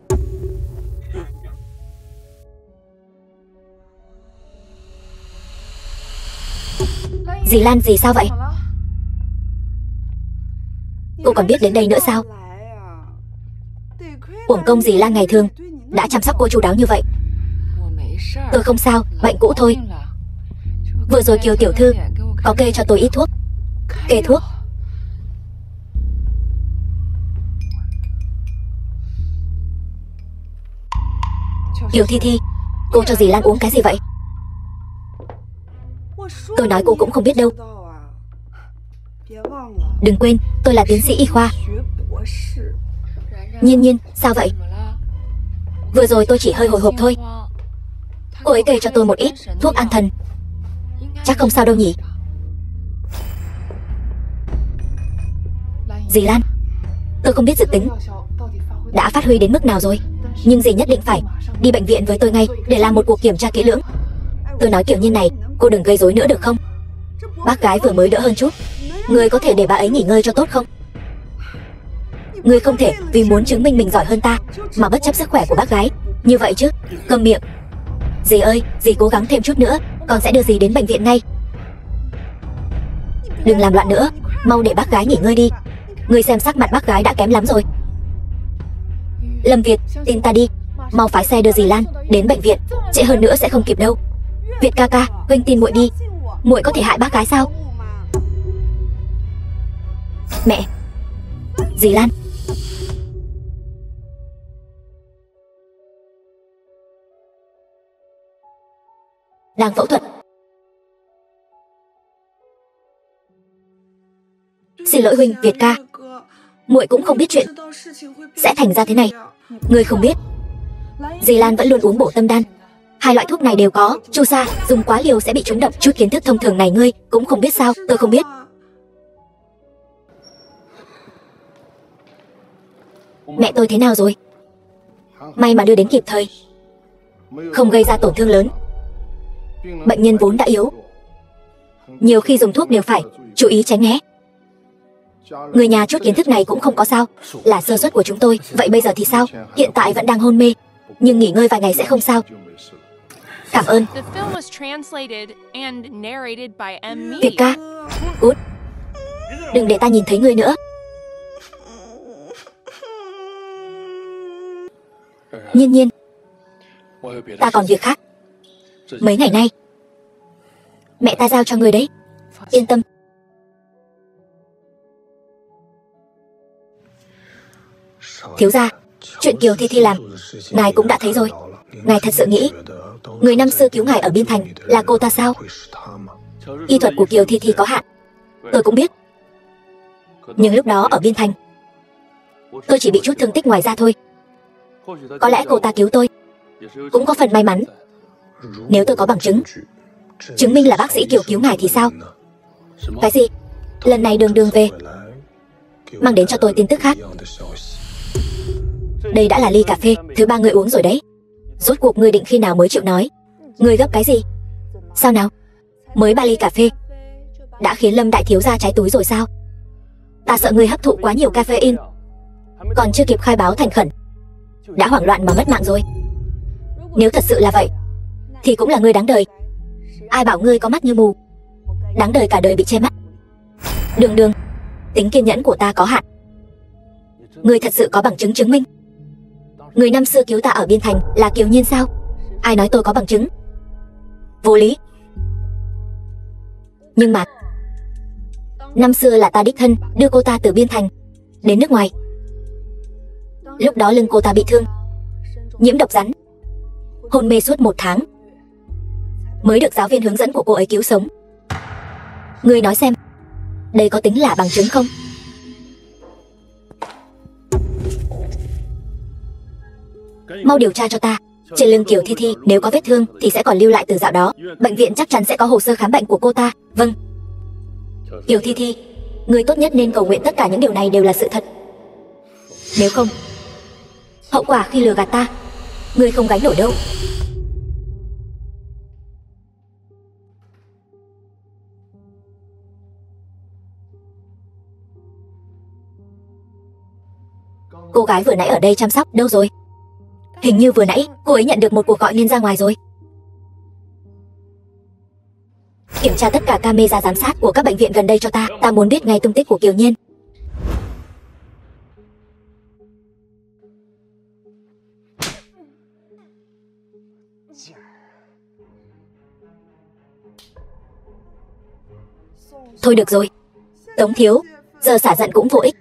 Dì Lan, dì sao vậy? Cô còn biết đến đây nữa sao? Uổng công dì Lan ngày thường đã chăm sóc cô chu đáo như vậy. Tôi không sao, bệnh cũ thôi. Vừa rồi Kiều tiểu thư có kê cho tôi ít thuốc. Kê thuốc? Kiều Thi Thi, cô cho dì Lan uống cái gì vậy? Tôi nói cô cũng không biết đâu. Đừng quên, tôi là tiến sĩ y khoa. Nhiên Nhiên, sao vậy? Vừa rồi tôi chỉ hơi hồi hộp thôi. Cô ấy kê cho tôi một ít thuốc an thần. Chắc không sao đâu nhỉ? Dì Lan, tôi không biết dự tính đã phát huy đến mức nào rồi, nhưng dì nhất định phải đi bệnh viện với tôi ngay để làm một cuộc kiểm tra kỹ lưỡng. Tôi nói kiểu như này, cô đừng gây rối nữa được không? Bác gái vừa mới đỡ hơn chút, người có thể để bà ấy nghỉ ngơi cho tốt không? Người không thể vì muốn chứng minh mình giỏi hơn ta mà bất chấp sức khỏe của bác gái như vậy chứ. Câm miệng. Dì ơi, dì cố gắng thêm chút nữa, con sẽ đưa dì đến bệnh viện ngay. Đừng làm loạn nữa, mau để bác gái nghỉ ngơi đi. Người xem sắc mặt bác gái đã kém lắm rồi. Lâm Việt, tin ta đi, mau phái xe đưa dì Lan đến bệnh viện, trễ hơn nữa sẽ không kịp đâu. Việt ca ca, huynh tin muội đi, muội có thể hại bác gái sao? Mẹ, dì Lan. Đang phẫu thuật. Xin lỗi huynh, Việt ca, muội cũng không biết chuyện sẽ thành ra thế này. Ngươi không biết, Dì Lan vẫn luôn uống bổ tâm đan. Hai loại thuốc này đều có chu sa, dùng quá liều sẽ bị trúng độc. Chút kiến thức thông thường này ngươi cũng không biết sao? Tôi không biết. Mẹ tôi thế nào rồi? May mà đưa đến kịp thời, không gây ra tổn thương lớn. Bệnh nhân vốn đã yếu, nhiều khi dùng thuốc đều phải chú ý tránh né. Người nhà chút kiến thức này cũng không có sao, là sơ suất của chúng tôi. Vậy bây giờ thì sao? Hiện tại vẫn đang hôn mê, nhưng nghỉ ngơi vài ngày sẽ không sao. Cảm ơn. The film was translated and narrated by M. Việt ca, cút, đừng để ta nhìn thấy ngươi nữa. Nhiên Nhiên, ta còn việc khác. Mấy ngày nay mẹ ta giao cho người đấy, yên tâm. Thiếu gia, chuyện Kiều Thi Thi làm ngài cũng đã thấy rồi. Ngài thật sự nghĩ người năm xưa cứu ngài ở Biên Thành là cô ta sao? Y thuật của Kiều Thi Thi có hạn, tôi cũng biết. Nhưng lúc đó ở Biên Thành tôi chỉ bị chút thương tích ngoài da thôi. Có lẽ cô ta cứu tôi cũng có phần may mắn. Nếu tôi có bằng chứng chứng minh là bác sĩ Kiều cứu ngài thì sao? Cái gì? Lần này Đường Đường về mang đến cho tôi tin tức khác. Đây đã là ly cà phê thứ 3 người uống rồi đấy. Rốt cuộc ngươi định khi nào mới chịu nói? Ngươi gấp cái gì? Sao nào? Mới 3 ly cà phê đã khiến Lâm đại thiếu gia cháy túi rồi sao? Ta sợ ngươi hấp thụ quá nhiều caffeine, còn chưa kịp khai báo thành khẩn đã hoảng loạn mà mất mạng rồi. Nếu thật sự là vậy thì cũng là ngươi đáng đời. Ai bảo ngươi có mắt như mù, đáng đời cả đời bị che mắt. Đường Đường, tính kiên nhẫn của ta có hạn. Ngươi thật sự có bằng chứng chứng minh người năm xưa cứu ta ở Biên Thành là Kiều Nhiên sao? Ai nói tôi có bằng chứng? Vô lý. Nhưng mà năm xưa là ta đích thân đưa cô ta từ Biên Thành đến nước ngoài. Lúc đó lưng cô ta bị thương, nhiễm độc rắn, hôn mê suốt 1 tháng, mới được giáo viên hướng dẫn của cô ấy cứu sống. Ngươi nói xem, đây có tính là bằng chứng không? Mau điều tra cho ta. Trên lưng Kiều Thi Thi nếu có vết thương thì sẽ còn lưu lại từ dạo đó. Bệnh viện chắc chắn sẽ có hồ sơ khám bệnh của cô ta. Vâng. Kiều Thi Thi, ngươi tốt nhất nên cầu nguyện tất cả những điều này đều là sự thật. Nếu không, hậu quả khi lừa gạt ta ngươi không gánh nổi đâu. Cô gái vừa nãy ở đây chăm sóc đâu rồi? Hình như vừa nãy cô ấy nhận được một cuộc gọi nên ra ngoài rồi. Kiểm tra tất cả camera giám sát của các bệnh viện gần đây cho ta. Ta muốn biết ngay tung tích của Kiều Nhiên. Thôi được rồi, Tống thiếu, giờ xả giận cũng vô ích.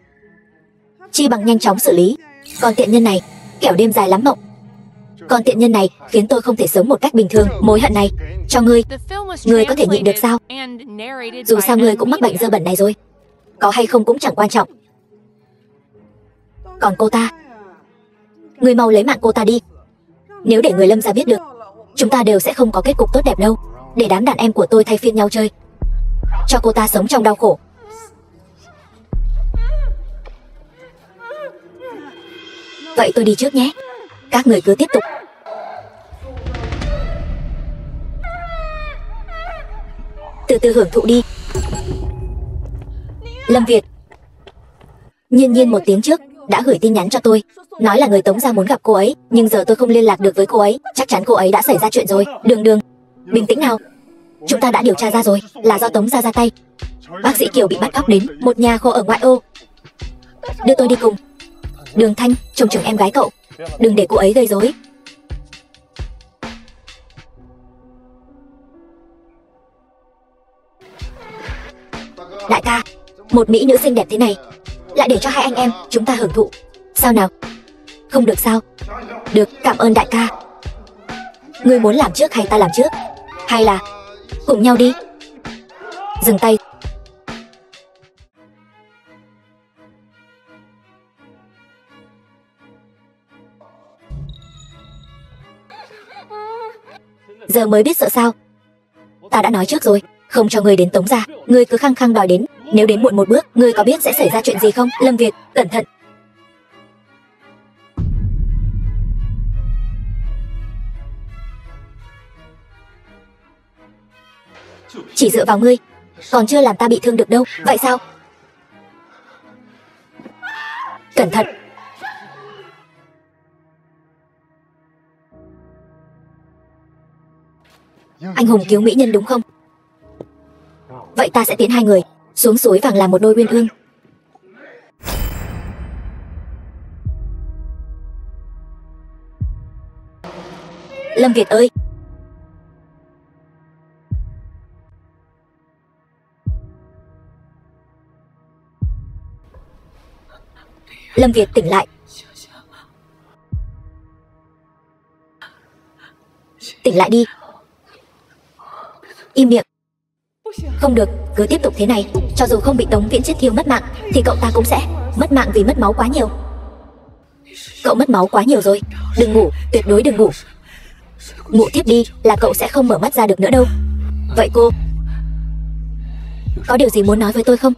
Chi bằng nhanh chóng xử lý còn tiện nhân này, kẻo đêm dài lắm mộng. Còn tiện nhân này khiến tôi không thể sống một cách bình thường. Mối hận này cho ngươi, ngươi có thể nhịn được sao? Dù sao ngươi cũng mắc bệnh dơ bẩn này rồi, có hay không cũng chẳng quan trọng. Còn cô ta, ngươi mau lấy mạng cô ta đi. Nếu để người Lâm gia biết được, chúng ta đều sẽ không có kết cục tốt đẹp đâu. Để đám đàn em của tôi thay phiên nhau chơi, cho cô ta sống trong đau khổ. Vậy tôi đi trước nhé, các người cứ tiếp tục. Từ từ hưởng thụ đi. Lâm Việt. Nhiên Nhiên 1 tiếng trước đã gửi tin nhắn cho tôi, nói là người Tống gia muốn gặp cô ấy, nhưng giờ tôi không liên lạc được với cô ấy. Chắc chắn cô ấy đã xảy ra chuyện rồi. Đường Đường, bình tĩnh nào. Chúng ta đã điều tra ra rồi, là do Tống gia ra tay. Bác sĩ Kiều bị bắt cóc đến một nhà kho ở ngoại ô. Đưa tôi đi cùng. Đường Thanh, trông chừng em gái cậu, đừng để cô ấy gây rối. Đại ca, một mỹ nữ xinh đẹp thế này lại để cho hai anh em chúng ta hưởng thụ, sao nào? Không được sao? Được, cảm ơn đại ca. Ngươi muốn làm trước hay ta làm trước? Hay là cùng nhau đi? Dừng tay. giờ mới biết sợ sao? Ta đã nói trước rồi, không cho ngươi đến Tống gia. Ngươi cứ khăng khăng đòi đến, nếu đến muộn một bước, ngươi có biết sẽ xảy ra chuyện gì không? Lâm Việt, cẩn thận. Chỉ dựa vào ngươi, còn chưa làm ta bị thương được đâu. Vậy sao? Cẩn thận. Anh hùng cứu mỹ nhân đúng không? Vậy ta sẽ tiễn hai người xuống suối vàng làm một đôi uyên ương. Lâm Việt ơi! Lâm Việt tỉnh lại. Tỉnh lại đi. Im miệng. Không được, cứ tiếp tục thế này, cho dù không bị Tống Viễn Chết thiêu mất mạng, thì cậu ta cũng sẽ mất mạng vì mất máu quá nhiều. Cậu mất máu quá nhiều rồi. Đừng ngủ, tuyệt đối đừng ngủ. Ngủ tiếp đi là cậu sẽ không mở mắt ra được nữa đâu. Vậy cô có điều gì muốn nói với tôi không?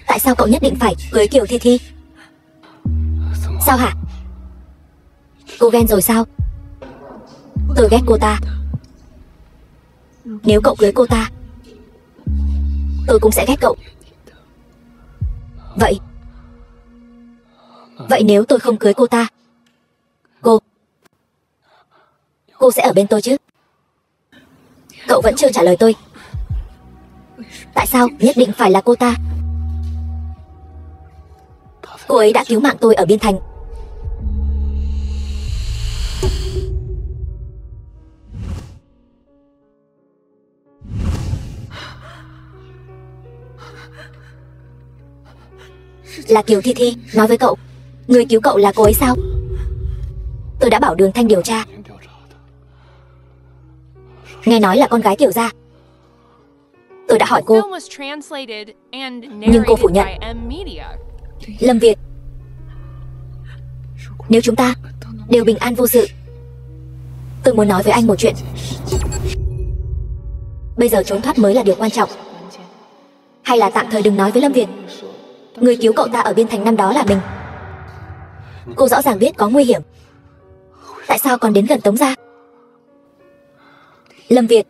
Tại sao cậu nhất định phải cưới Kiều Thi Thi? Sao hả? Cô ghen rồi sao? Tôi ghét cô ta. Nếu cậu cưới cô ta, tôi cũng sẽ ghét cậu. Vậy nếu tôi không cưới cô ta, cô sẽ ở bên tôi chứ? Cậu vẫn chưa trả lời tôi. Tại sao nhất định phải là cô ta? Cô ấy đã cứu mạng tôi ở Biên Thành. Là Kiều Thi Thi nói với cậu, người cứu cậu là cô ấy sao? Tôi đã bảo Đường Thanh điều tra. Nghe nói là con gái Kiều gia. Tôi đã hỏi cô, nhưng cô phủ nhận. Lâm Việt, nếu chúng ta đều bình an vô sự, tôi muốn nói với anh một chuyện. Bây giờ trốn thoát mới là điều quan trọng. Hay là tạm thời đừng nói với Lâm Việt. Người cứu cậu ta ở Biên Thành năm đó là mình. Cô rõ ràng biết có nguy hiểm, tại sao còn đến gần Tống gia? Lâm Việt,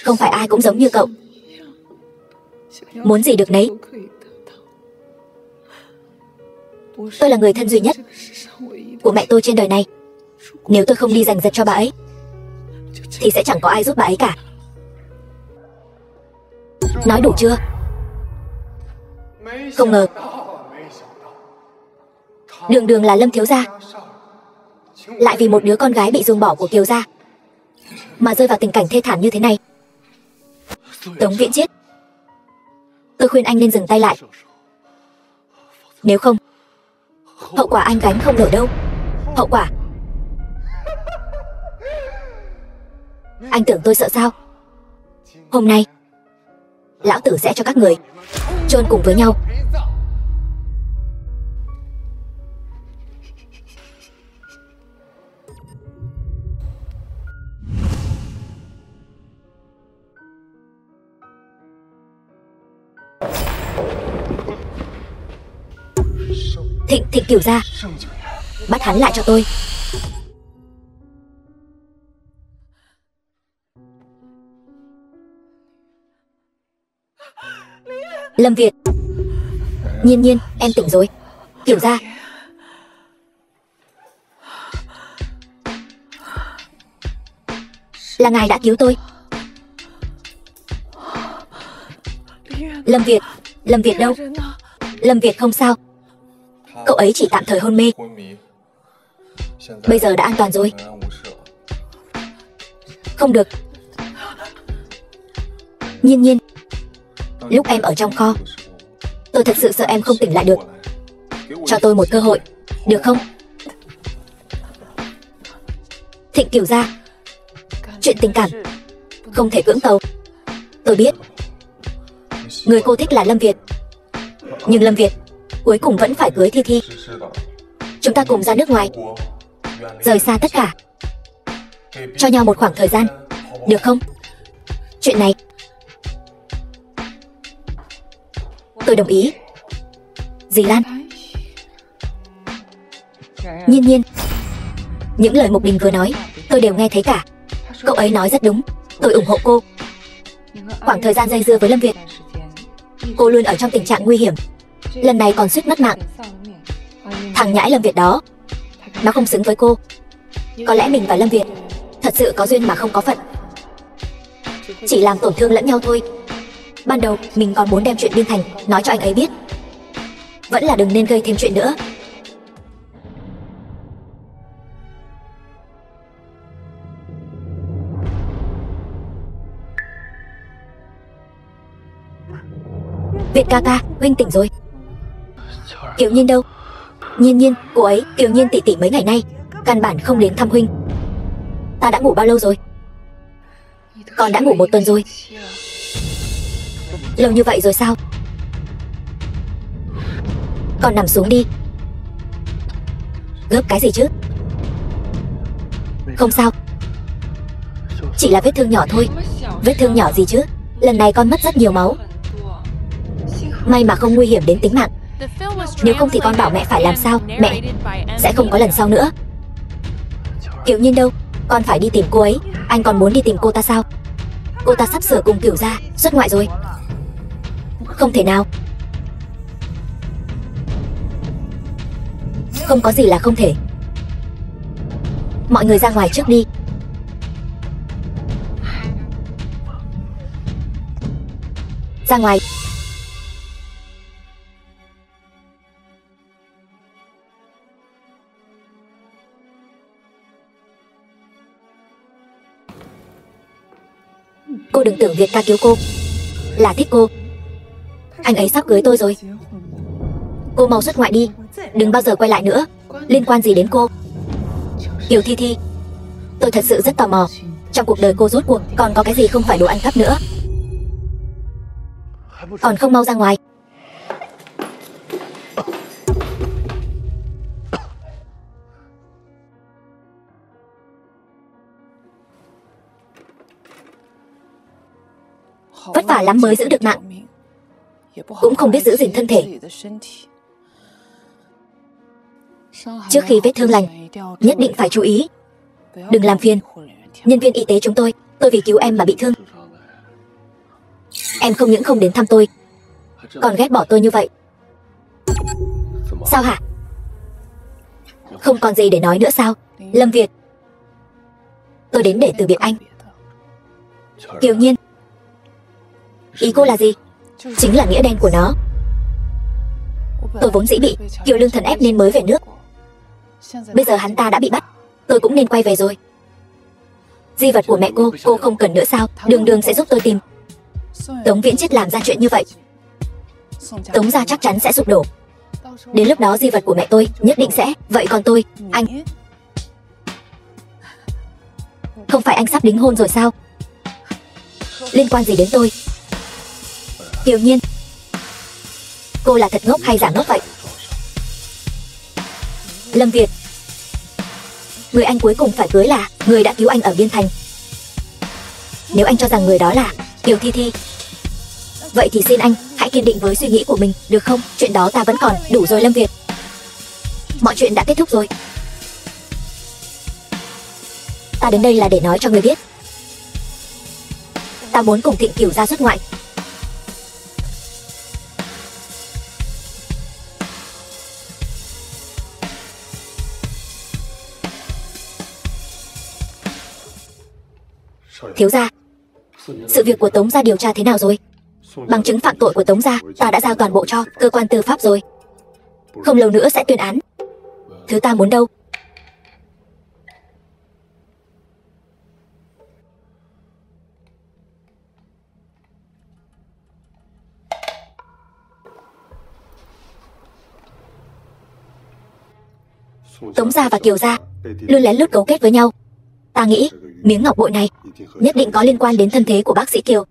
không phải ai cũng giống như cậu, muốn gì được nấy. Tôi là người thân duy nhất của mẹ tôi trên đời này. Nếu tôi không đi giành giật cho bà ấy, thì sẽ chẳng có ai giúp bà ấy cả. Nói đủ chưa? Không ngờ Đường là Lâm thiếu gia, lại vì một đứa con gái bị ruồng bỏ của Kiều gia mà rơi vào tình cảnh thê thảm như thế này. Tống Viễn Chết, tôi khuyên anh nên dừng tay lại. Nếu không, hậu quả anh gánh không nổi đâu. Hậu quả. Anh tưởng tôi sợ sao? Hôm nay lão tử sẽ cho các người chôn cùng với nhau. Thịnh Cửu gia, bắt hắn lại cho tôi. Lâm Việt, Nhiên, em tỉnh rồi. Cửu gia, là ngài đã cứu tôi. Lâm Việt đâu? Lâm Việt không sao. Cậu ấy chỉ tạm thời hôn mê, bây giờ đã an toàn rồi. Không được. Nhiên, lúc em ở trong kho, tôi thật sự sợ em không tỉnh lại được. Cho tôi một cơ hội, được không? Thịnh Cửu gia, chuyện tình cảm không thể cưỡng cầu. Tôi biết người cô thích là Lâm Việt, nhưng Lâm Việt cuối cùng vẫn phải cưới Thi Thi. Chúng ta cùng ra nước ngoài, rời xa tất cả, cho nhau một khoảng thời gian, được không? Chuyện này tôi đồng ý. Dì Lan. Nhiên Nhiên, những lời Mục Đình vừa nói tôi đều nghe thấy cả. Cậu ấy nói rất đúng, tôi ủng hộ cô. Khoảng thời gian dây dưa với Lâm Việt, cô luôn ở trong tình trạng nguy hiểm, lần này còn suýt mất mạng. Thằng nhãi Lâm Việt đó, nó không xứng với cô. Có lẽ mình và Lâm Việt thật sự có duyên mà không có phận, chỉ làm tổn thương lẫn nhau thôi. Ban đầu mình còn muốn đem chuyện Biên Thành nói cho anh ấy biết, vẫn là đừng nên gây thêm chuyện nữa. Việt ca ca, huynh tỉnh rồi. Kiều Nhiên đâu? Nhiên Nhiên, cô ấy, Kiều Nhiên tỉ tỉ mấy ngày nay căn bản không đến thăm huynh. Ta đã ngủ bao lâu rồi? Con đã ngủ 1 tuần rồi. Lâu như vậy rồi sao? Con nằm xuống đi. Gấp cái gì chứ? Không sao, chỉ là vết thương nhỏ thôi. Vết thương nhỏ gì chứ? Lần này con mất rất nhiều máu, may mà không nguy hiểm đến tính mạng. Nếu không thì con bảo mẹ phải làm sao? Mẹ sẽ không có lần sau nữa. Kiều Nhiên đâu? Con phải đi tìm cô ấy. Anh còn muốn đi tìm cô ta sao? Cô ta sắp sửa cùng Cửu gia xuất ngoại rồi. Không thể nào. Không có gì là không thể. Mọi người ra ngoài trước đi. Ra ngoài. Cô đừng tưởng Việt ca cứu cô là thích cô. Anh ấy sắp cưới tôi rồi. Cô mau xuất ngoại đi, đừng bao giờ quay lại nữa. Liên quan gì đến cô? Kiều Thi Thi, tôi thật sự rất tò mò, trong cuộc đời cô rốt cuộc còn có cái gì không phải đồ ăn cắp nữa. Còn không mau ra ngoài. Vất vả lắm mới giữ được mạng, cũng không biết giữ gìn thân thể. Trước khi vết thương lành, nhất định phải chú ý, đừng làm phiền nhân viên y tế chúng tôi. Tôi vì cứu em mà bị thương. Em không những không đến thăm tôi, còn ghét bỏ tôi như vậy. Sao hả? Không còn gì để nói nữa sao? Lâm Việt, tôi đến để từ biệt anh. Kiều Nhiên, ý cô là gì? Chính là nghĩa đen của nó. Tôi vốn dĩ bị Kiều Lương Thần ép nên mới về nước. Bây giờ hắn ta đã bị bắt, tôi cũng nên quay về rồi. Di vật của mẹ cô không cần nữa sao? Đường Đường sẽ giúp tôi tìm. Tống Viễn Chết làm ra chuyện như vậy, Tống gia chắc chắn sẽ sụp đổ. Đến lúc đó di vật của mẹ tôi nhất định sẽ. Vậy còn tôi, anh, không phải anh sắp đính hôn rồi sao? Liên quan gì đến tôi? Kiều Nhiên, cô là thật ngốc hay giả ngốc vậy? Lâm Việt, người anh cuối cùng phải cưới là người đã cứu anh ở Biên Thành. Nếu anh cho rằng người đó là Kiều Thi Thi, vậy thì xin anh hãy kiên định với suy nghĩ của mình, được không? Chuyện đó ta vẫn còn. Đủ rồi Lâm Việt, mọi chuyện đã kết thúc rồi. Ta đến đây là để nói cho người biết, ta muốn cùng Thịnh Cửu gia xuất ngoại. Thiếu gia, sự việc của Tống gia điều tra thế nào rồi? Bằng chứng phạm tội của Tống gia ta đã giao toàn bộ cho cơ quan tư pháp rồi, không lâu nữa sẽ tuyên án. Thứ ta muốn đâu? Tống gia và Kiều gia luôn lén lút cấu kết với nhau. Ta nghĩ miếng ngọc bội này nhất định có liên quan đến thân thế của bác sĩ Kiều.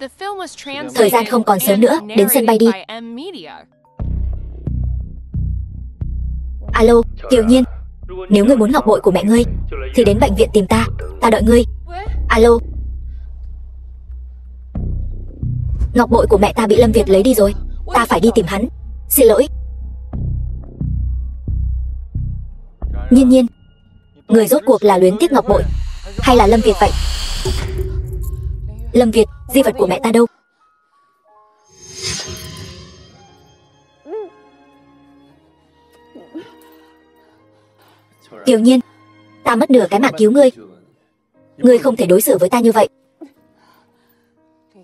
The film was translated Thời gian không còn sớm nữa, and đến sân bay đi. narrated by M Media. Alo, Kiều Nhiên. Nếu ngươi muốn ngọc bội của mẹ ngươi thì đến bệnh viện tìm ta, ta đợi ngươi. Alo. Ngọc bội của mẹ ta bị Lâm Việt lấy đi rồi, ta phải đi tìm hắn. Xin lỗi. Nhiên Nhiên, người rốt cuộc là luyến tiếc ngọc bội hay là Lâm Việt vậy? Lâm Việt, di vật của mẹ ta đâu? Kiều Nhiên, ta mất nửa cái mạng cứu ngươi. Ngươi không thể đối xử với ta như vậy.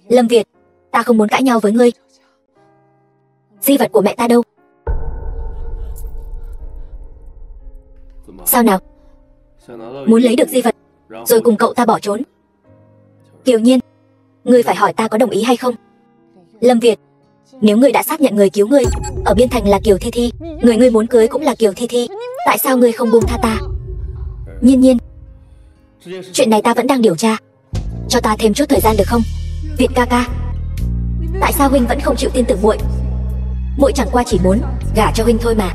Lâm Việt, ta không muốn cãi nhau với ngươi. Di vật của mẹ ta đâu? Sao nào? Muốn lấy được di vật rồi cùng cậu ta bỏ trốn? Kiều Nhiên, ngươi phải hỏi ta có đồng ý hay không. Lâm Việt, nếu ngươi đã xác nhận người cứu ngươi ở Biên Thành là Kiều Thi Thi, người ngươi muốn cưới cũng là Kiều Thi Thi, tại sao ngươi không buông tha ta? Nhiên Nhiên, chuyện này ta vẫn đang điều tra, cho ta thêm chút thời gian được không? Việt ca ca, tại sao huynh vẫn không chịu tin tưởng muội? Muội chẳng qua chỉ muốn gả cho huynh thôi mà.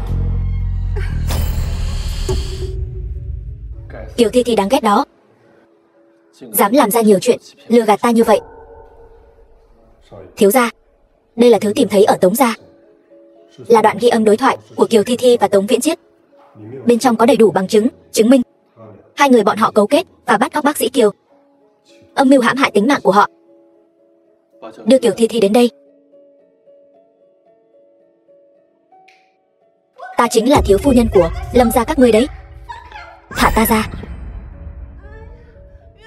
Kiều Thi Thi đáng ghét đó, dám làm ra nhiều chuyện lừa gạt ta như vậy. Thiếu gia, đây là thứ tìm thấy ở Tống gia, là đoạn ghi âm đối thoại của Kiều Thi Thi và Tống Viễn Chiết. Bên trong có đầy đủ bằng chứng chứng minh hai người bọn họ cấu kết và bắt cóc bác sĩ Kiều, âm mưu hãm hại tính mạng của họ. Đưa Kiều Thi Thi đến đây. Ta chính là thiếu phu nhân của Lâm gia các ngươi đấy. Thả ta ra.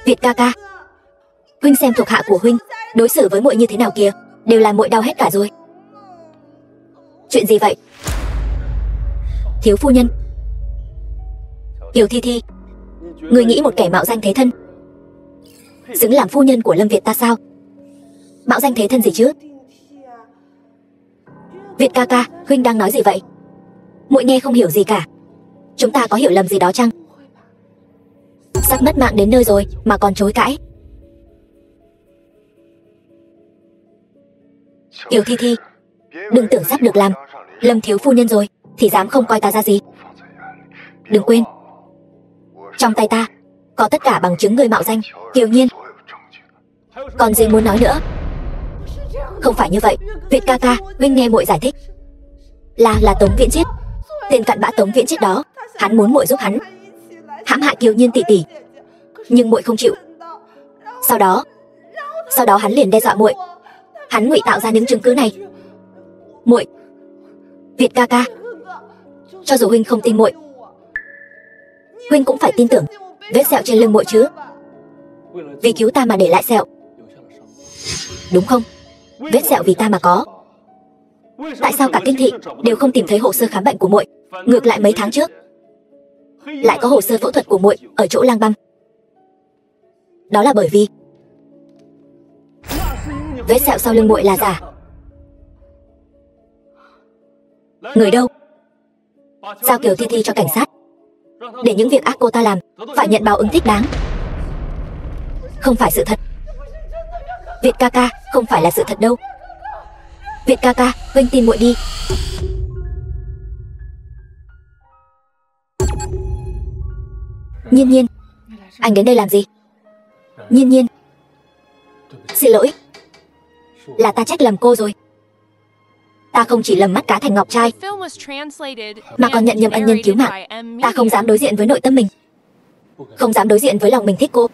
Việt ca ca, huynh xem thuộc hạ của huynh đối xử với muội như thế nào kìa, đều làm muội đau hết cả rồi. Chuyện gì vậy? Thiếu phu nhân. Kiều Thi Thi, ngươi nghĩ một kẻ mạo danh thế thân xứng làm phu nhân của Lâm Việt ta sao? Mạo danh thế thân gì chứ? Việt ca ca, huynh đang nói gì vậy? Muội nghe không hiểu gì cả. Chúng ta có hiểu lầm gì đó chăng? Sắp mất mạng đến nơi rồi mà còn chối cãi. Kiều Thi Thi, đừng tưởng sắp được làm Lâm thiếu phu nhân rồi thì dám không coi ta ra gì. Đừng quên, trong tay ta có tất cả bằng chứng người mạo danh Kiều Nhiên. Còn gì muốn nói nữa? Không phải như vậy. Việt ca ca, huynh nghe muội giải thích. Là Tống Viễn Chiết, tên cặn bã Tống Viễn Chiết đó, hắn muốn muội giúp hắn hãm hại Kiều Nhiên tỷ tỷ, nhưng muội không chịu. Sau đó hắn liền đe dọa muội. Hắn ngụy tạo ra những chứng cứ này. Muội, Việt ca ca, cho dù huynh không tin muội, huynh cũng phải tin tưởng vết sẹo trên lưng muội chứ. Vì cứu ta mà để lại sẹo, đúng không? Vết sẹo vì ta mà có. Tại sao cả kinh thị đều không tìm thấy hồ sơ khám bệnh của muội, ngược lại mấy tháng trước lại có hồ sơ phẫu thuật của muội ở chỗ Lang Băm? Đó là bởi vì vết sẹo sau lưng muội là giả. Người đâu? Giao Kiều Thi Thi cho cảnh sát, để những việc ác cô ta làm phải nhận báo ứng thích đáng. Không phải sự thật. Việt ca ca, không phải là sự thật đâu. Việt ca ca, huynh tin muội đi. Nhiên Nhiên, anh đến đây làm gì? Nhiên Nhiên, xin lỗi, là ta trách lầm cô rồi. Ta không chỉ lầm mắt cá thành ngọc trai, mà còn nhận nhầm ân nhân cứu mạng. Ta không dám đối diện với nội tâm mình, không dám đối diện với lòng mình thích cô.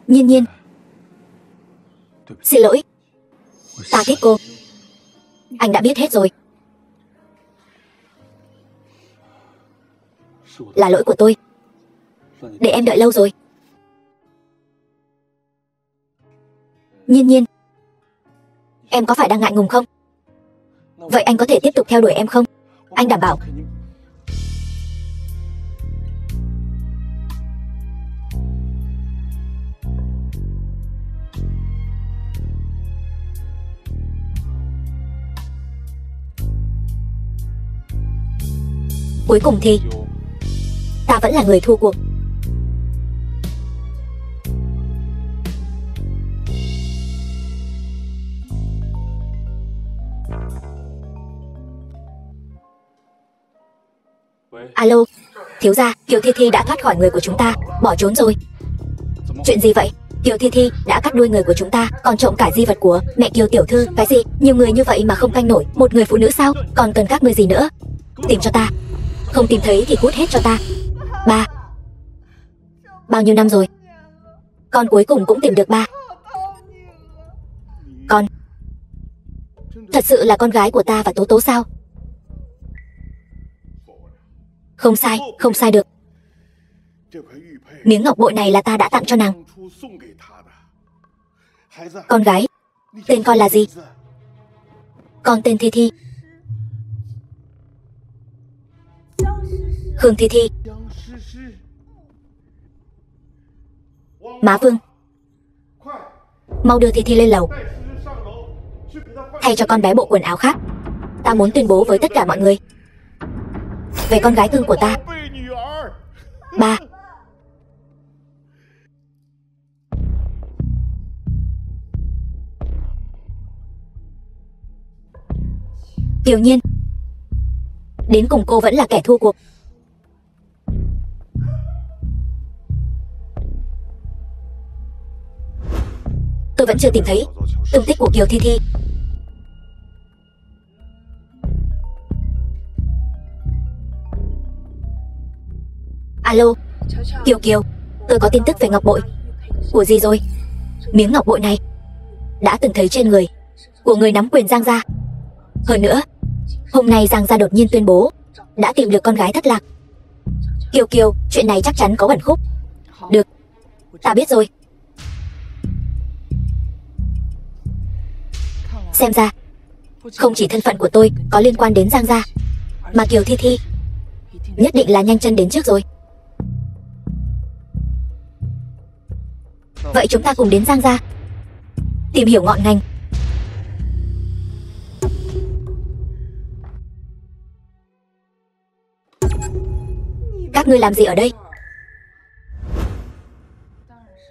Nhiên Nhiên, xin lỗi, ta thích cô. Anh đã biết hết rồi. Là lỗi của tôi, để em đợi lâu rồi. Nhiên Nhiên, em có phải đang ngại ngùng không? Vậy anh có thể tiếp tục theo đuổi em không? Anh đảm bảo. Cuối cùng thì ta vẫn là người thua cuộc. Alo, thiếu gia, Kiều Thi Thi đã thoát khỏi người của chúng ta, bỏ trốn rồi. Chuyện gì vậy? Kiều Thi Thi đã cắt đuôi người của chúng ta, còn trộm cả di vật của mẹ Kiều tiểu thư. Cái gì? Nhiều người như vậy mà không canh nổi một người phụ nữ sao? Còn cần các ngươi gì nữa? Tìm cho ta. Không tìm thấy thì cút hết cho ta. Ba. Bao nhiêu năm rồi? Con cuối cùng cũng tìm được ba. Con thật sự là con gái của ta và Tố Tố sao? Không sai, không sai được. Miếng ngọc bội này là ta đã tặng cho nàng. Con gái, tên con là gì? Con tên Thi Thi. Khương Thi Thi. Má Vương, mau đưa Thi Thi lên lầu, thay cho con bé bộ quần áo khác. Ta muốn tuyên bố với tất cả mọi người về con gái cưng của ta. Ba. Kiều Nhiên, đến cùng cô vẫn là kẻ thua cuộc. Tôi vẫn chưa tìm thấy tung tích của Kiều Thi Thi. Alo, Kiều Kiều, tôi có tin tức về ngọc bội. Của gì rồi? Miếng ngọc bội này đã từng thấy trên người của người nắm quyền Giang gia. Hơn nữa, hôm nay Giang gia đột nhiên tuyên bố đã tìm được con gái thất lạc. Kiều Kiều, chuyện này chắc chắn có ẩn khúc. Được, ta biết rồi. Xem ra, không chỉ thân phận của tôi có liên quan đến Giang gia, mà Kiều Thi Thi nhất định là nhanh chân đến trước rồi. Vậy chúng ta cùng đến Giang gia, tìm hiểu ngọn ngành. Các ngươi làm gì ở đây?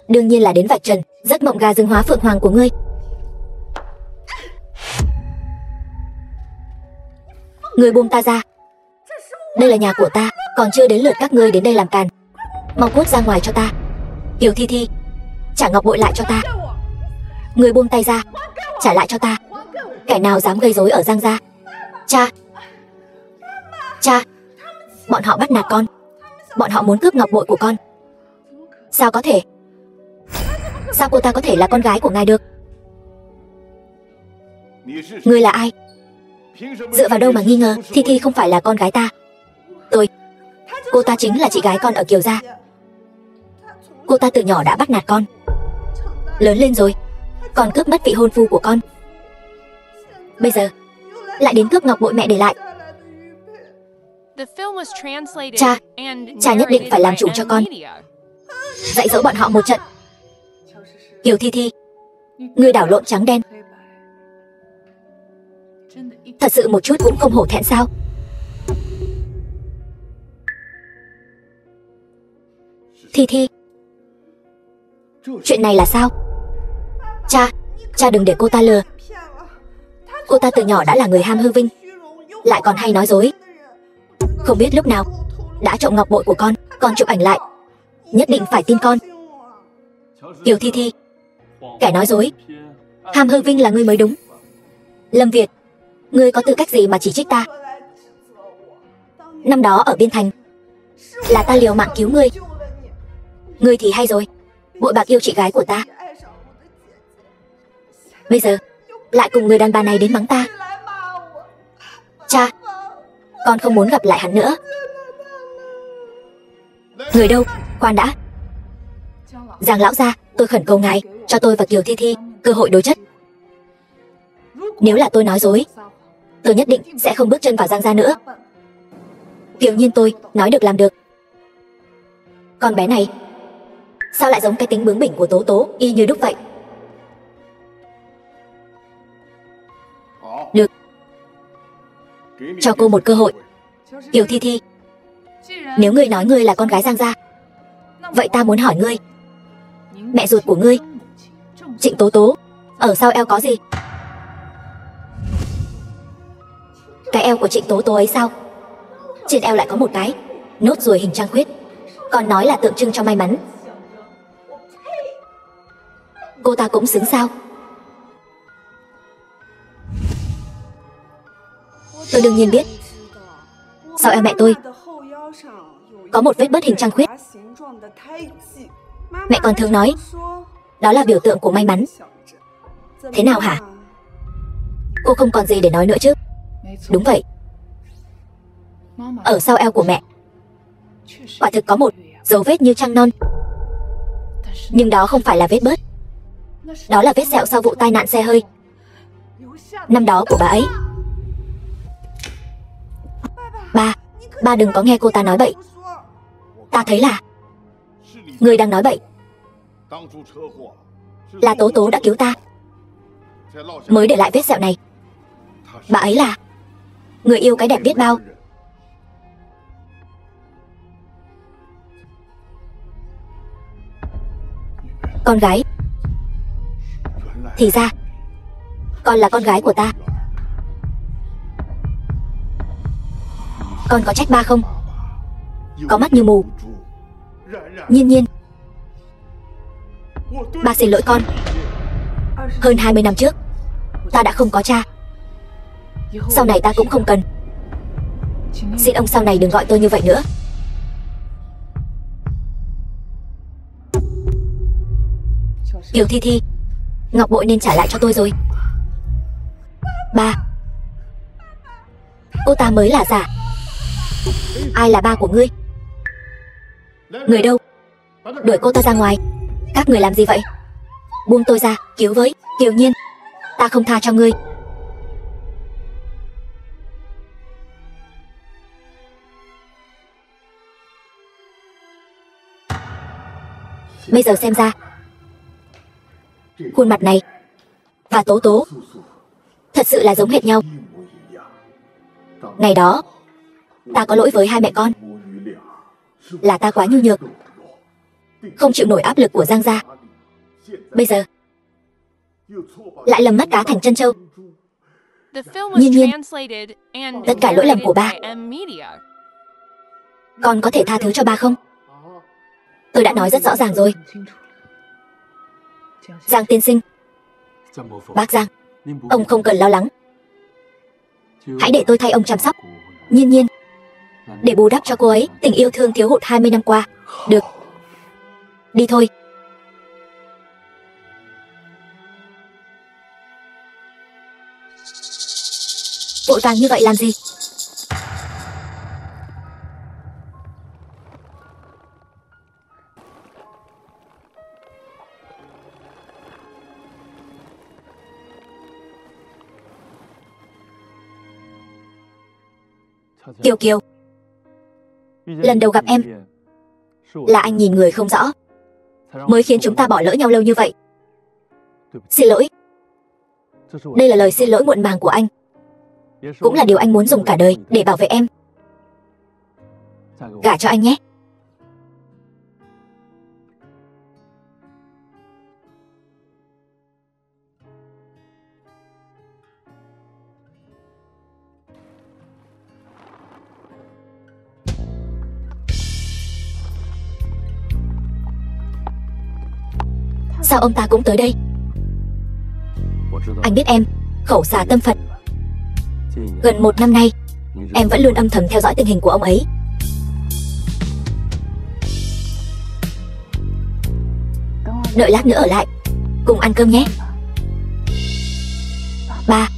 Đương nhiên là đến vạch trần giấc mộng gà rừng hóa phượng hoàng của ngươi. Ngươi buông ta ra. Đây là nhà của ta, còn chưa đến lượt các ngươi đến đây làm càn. Mau cút ra ngoài cho ta. Kiều Thi Thi, trả ngọc bội lại cho ta. Ngươi buông tay ra, trả lại cho ta. Kẻ nào dám gây rối ở Giang gia? Cha, cha, bọn họ bắt nạt con. Bọn họ muốn cướp ngọc bội của con. Sao có thể? Sao cô ta có thể là con gái của ngài được? Ngươi là ai? Dựa vào đâu mà nghi ngờ Thi Thi không phải là con gái ta? Cô ta chính là chị gái con ở Kiều gia. Cô ta từ nhỏ đã bắt nạt con. Lớn lên rồi còn cướp mất vị hôn phu của con. Bây giờ lại đến cướp ngọc bội mẹ để lại. Cha, cha nhất định phải làm chủ cho con. Dạy dỗ bọn họ một trận. Kiều Thi Thi, ngươi đảo lộn trắng đen, thật sự một chút cũng không hổ thẹn sao? Thi Thi, chuyện này là sao? Cha, cha đừng để cô ta lừa. Cô ta từ nhỏ đã là người ham hư vinh, lại còn hay nói dối. Không biết lúc nào đã trộm ngọc bội của con, còn chụp ảnh lại. Nhất định phải tin con. Kiều Thi Thi, kẻ nói dối, ham hư vinh là ngươi mới đúng. Lâm Việt, ngươi có tư cách gì mà chỉ trích ta? Năm đó ở Biên Thành là ta liều mạng cứu ngươi. Ngươi thì hay rồi, bội bạc yêu chị gái của ta. Bây giờ lại cùng người đàn bà này đến mắng ta. Cha, con không muốn gặp lại hắn nữa. Người đâu? Khoan đã. Giang lão gia, tôi khẩn cầu ngài cho tôi và Kiều Thi Thi cơ hội đối chất. Nếu là tôi nói dối, tôi nhất định sẽ không bước chân vào Giang gia nữa. Kiều Nhiên tôi nói được làm được. Con bé này sao lại giống cái tính bướng bỉnh của Tố Tố y như đúc vậy? Được, cho cô một cơ hội. Kiều Thi Thi, nếu ngươi nói ngươi là con gái Giang gia, vậy ta muốn hỏi ngươi, mẹ ruột của ngươi Trịnh Tố Tố ở sau eo có gì? Cái eo của Trịnh Tố Tố ấy sao Trên eo lại có một cái nốt ruồi hình trăng khuyết, còn nói là tượng trưng cho may mắn. Cô ta cũng xứng sao? Tôi đương nhiên biết. Sau eo mẹ tôi có một vết bớt hình trăng khuyết. Mẹ còn thường nói đó là biểu tượng của may mắn. Thế nào hả? Cô không còn gì để nói nữa chứ? Đúng vậy. Ở sau eo của mẹ quả thực có một dấu vết như trăng non. Nhưng đó không phải là vết bớt. Đó là vết sẹo sau vụ tai nạn xe hơi năm đó của bà ấy. Ba đừng có nghe cô ta nói bậy. Ta thấy là người đang nói bậy. Là Tố Tố đã cứu ta, mới để lại vết sẹo này. Bà ấy là người yêu cái đẹp biết bao. Con gái. Thì ra con là con gái của ta. Con có trách ba không? Có mắt như mù. Nhiên Nhiên, ba xin lỗi con. Hơn 20 năm trước ta đã không có cha. Sau này ta cũng không cần. Xin ông sau này đừng gọi tôi như vậy nữa. Kiều Thi Thi, ngọc bội nên trả lại cho tôi rồi. Ba, cô ta mới là giả. Ai là ba của ngươi? Người đâu? Đuổi cô ta ra ngoài. Các người làm gì vậy? Buông tôi ra, cứu với. Kiều Nhiên, ta không tha cho ngươi. Bây giờ xem ra khuôn mặt này và Tố Tố thật sự là giống hệt nhau. Ngày đó ta có lỗi với hai mẹ con. Là ta quá nhu nhược, không chịu nổi áp lực của Giang gia. Bây giờ lại lầm mất cá thành chân trâu. Nhiên Nhiên, tất cả lỗi lầm của ba. Con có thể tha thứ cho ba không? Tôi đã nói rất rõ ràng rồi. Giang tiên sinh, bác Giang, ông không cần lo lắng. Hãy để tôi thay ông chăm sóc Nhiên Nhiên, để bù đắp cho cô ấy tình yêu thương thiếu hụt 20 năm qua. Được, đi thôi. Vội vàng như vậy làm gì? Kiều Kiều, lần đầu gặp em là anh nhìn người không rõ, mới khiến chúng ta bỏ lỡ nhau lâu như vậy. Xin lỗi. Đây là lời xin lỗi muộn màng của anh, cũng là điều anh muốn dùng cả đời để bảo vệ em. Gả cho anh nhé. Sao ông ta cũng tới đây? Anh biết em khẩu xà tâm Phật. Gần 1 năm nay em vẫn luôn âm thầm theo dõi tình hình của ông ấy. Đợi lát nữa ở lại cùng ăn cơm nhé. Ba,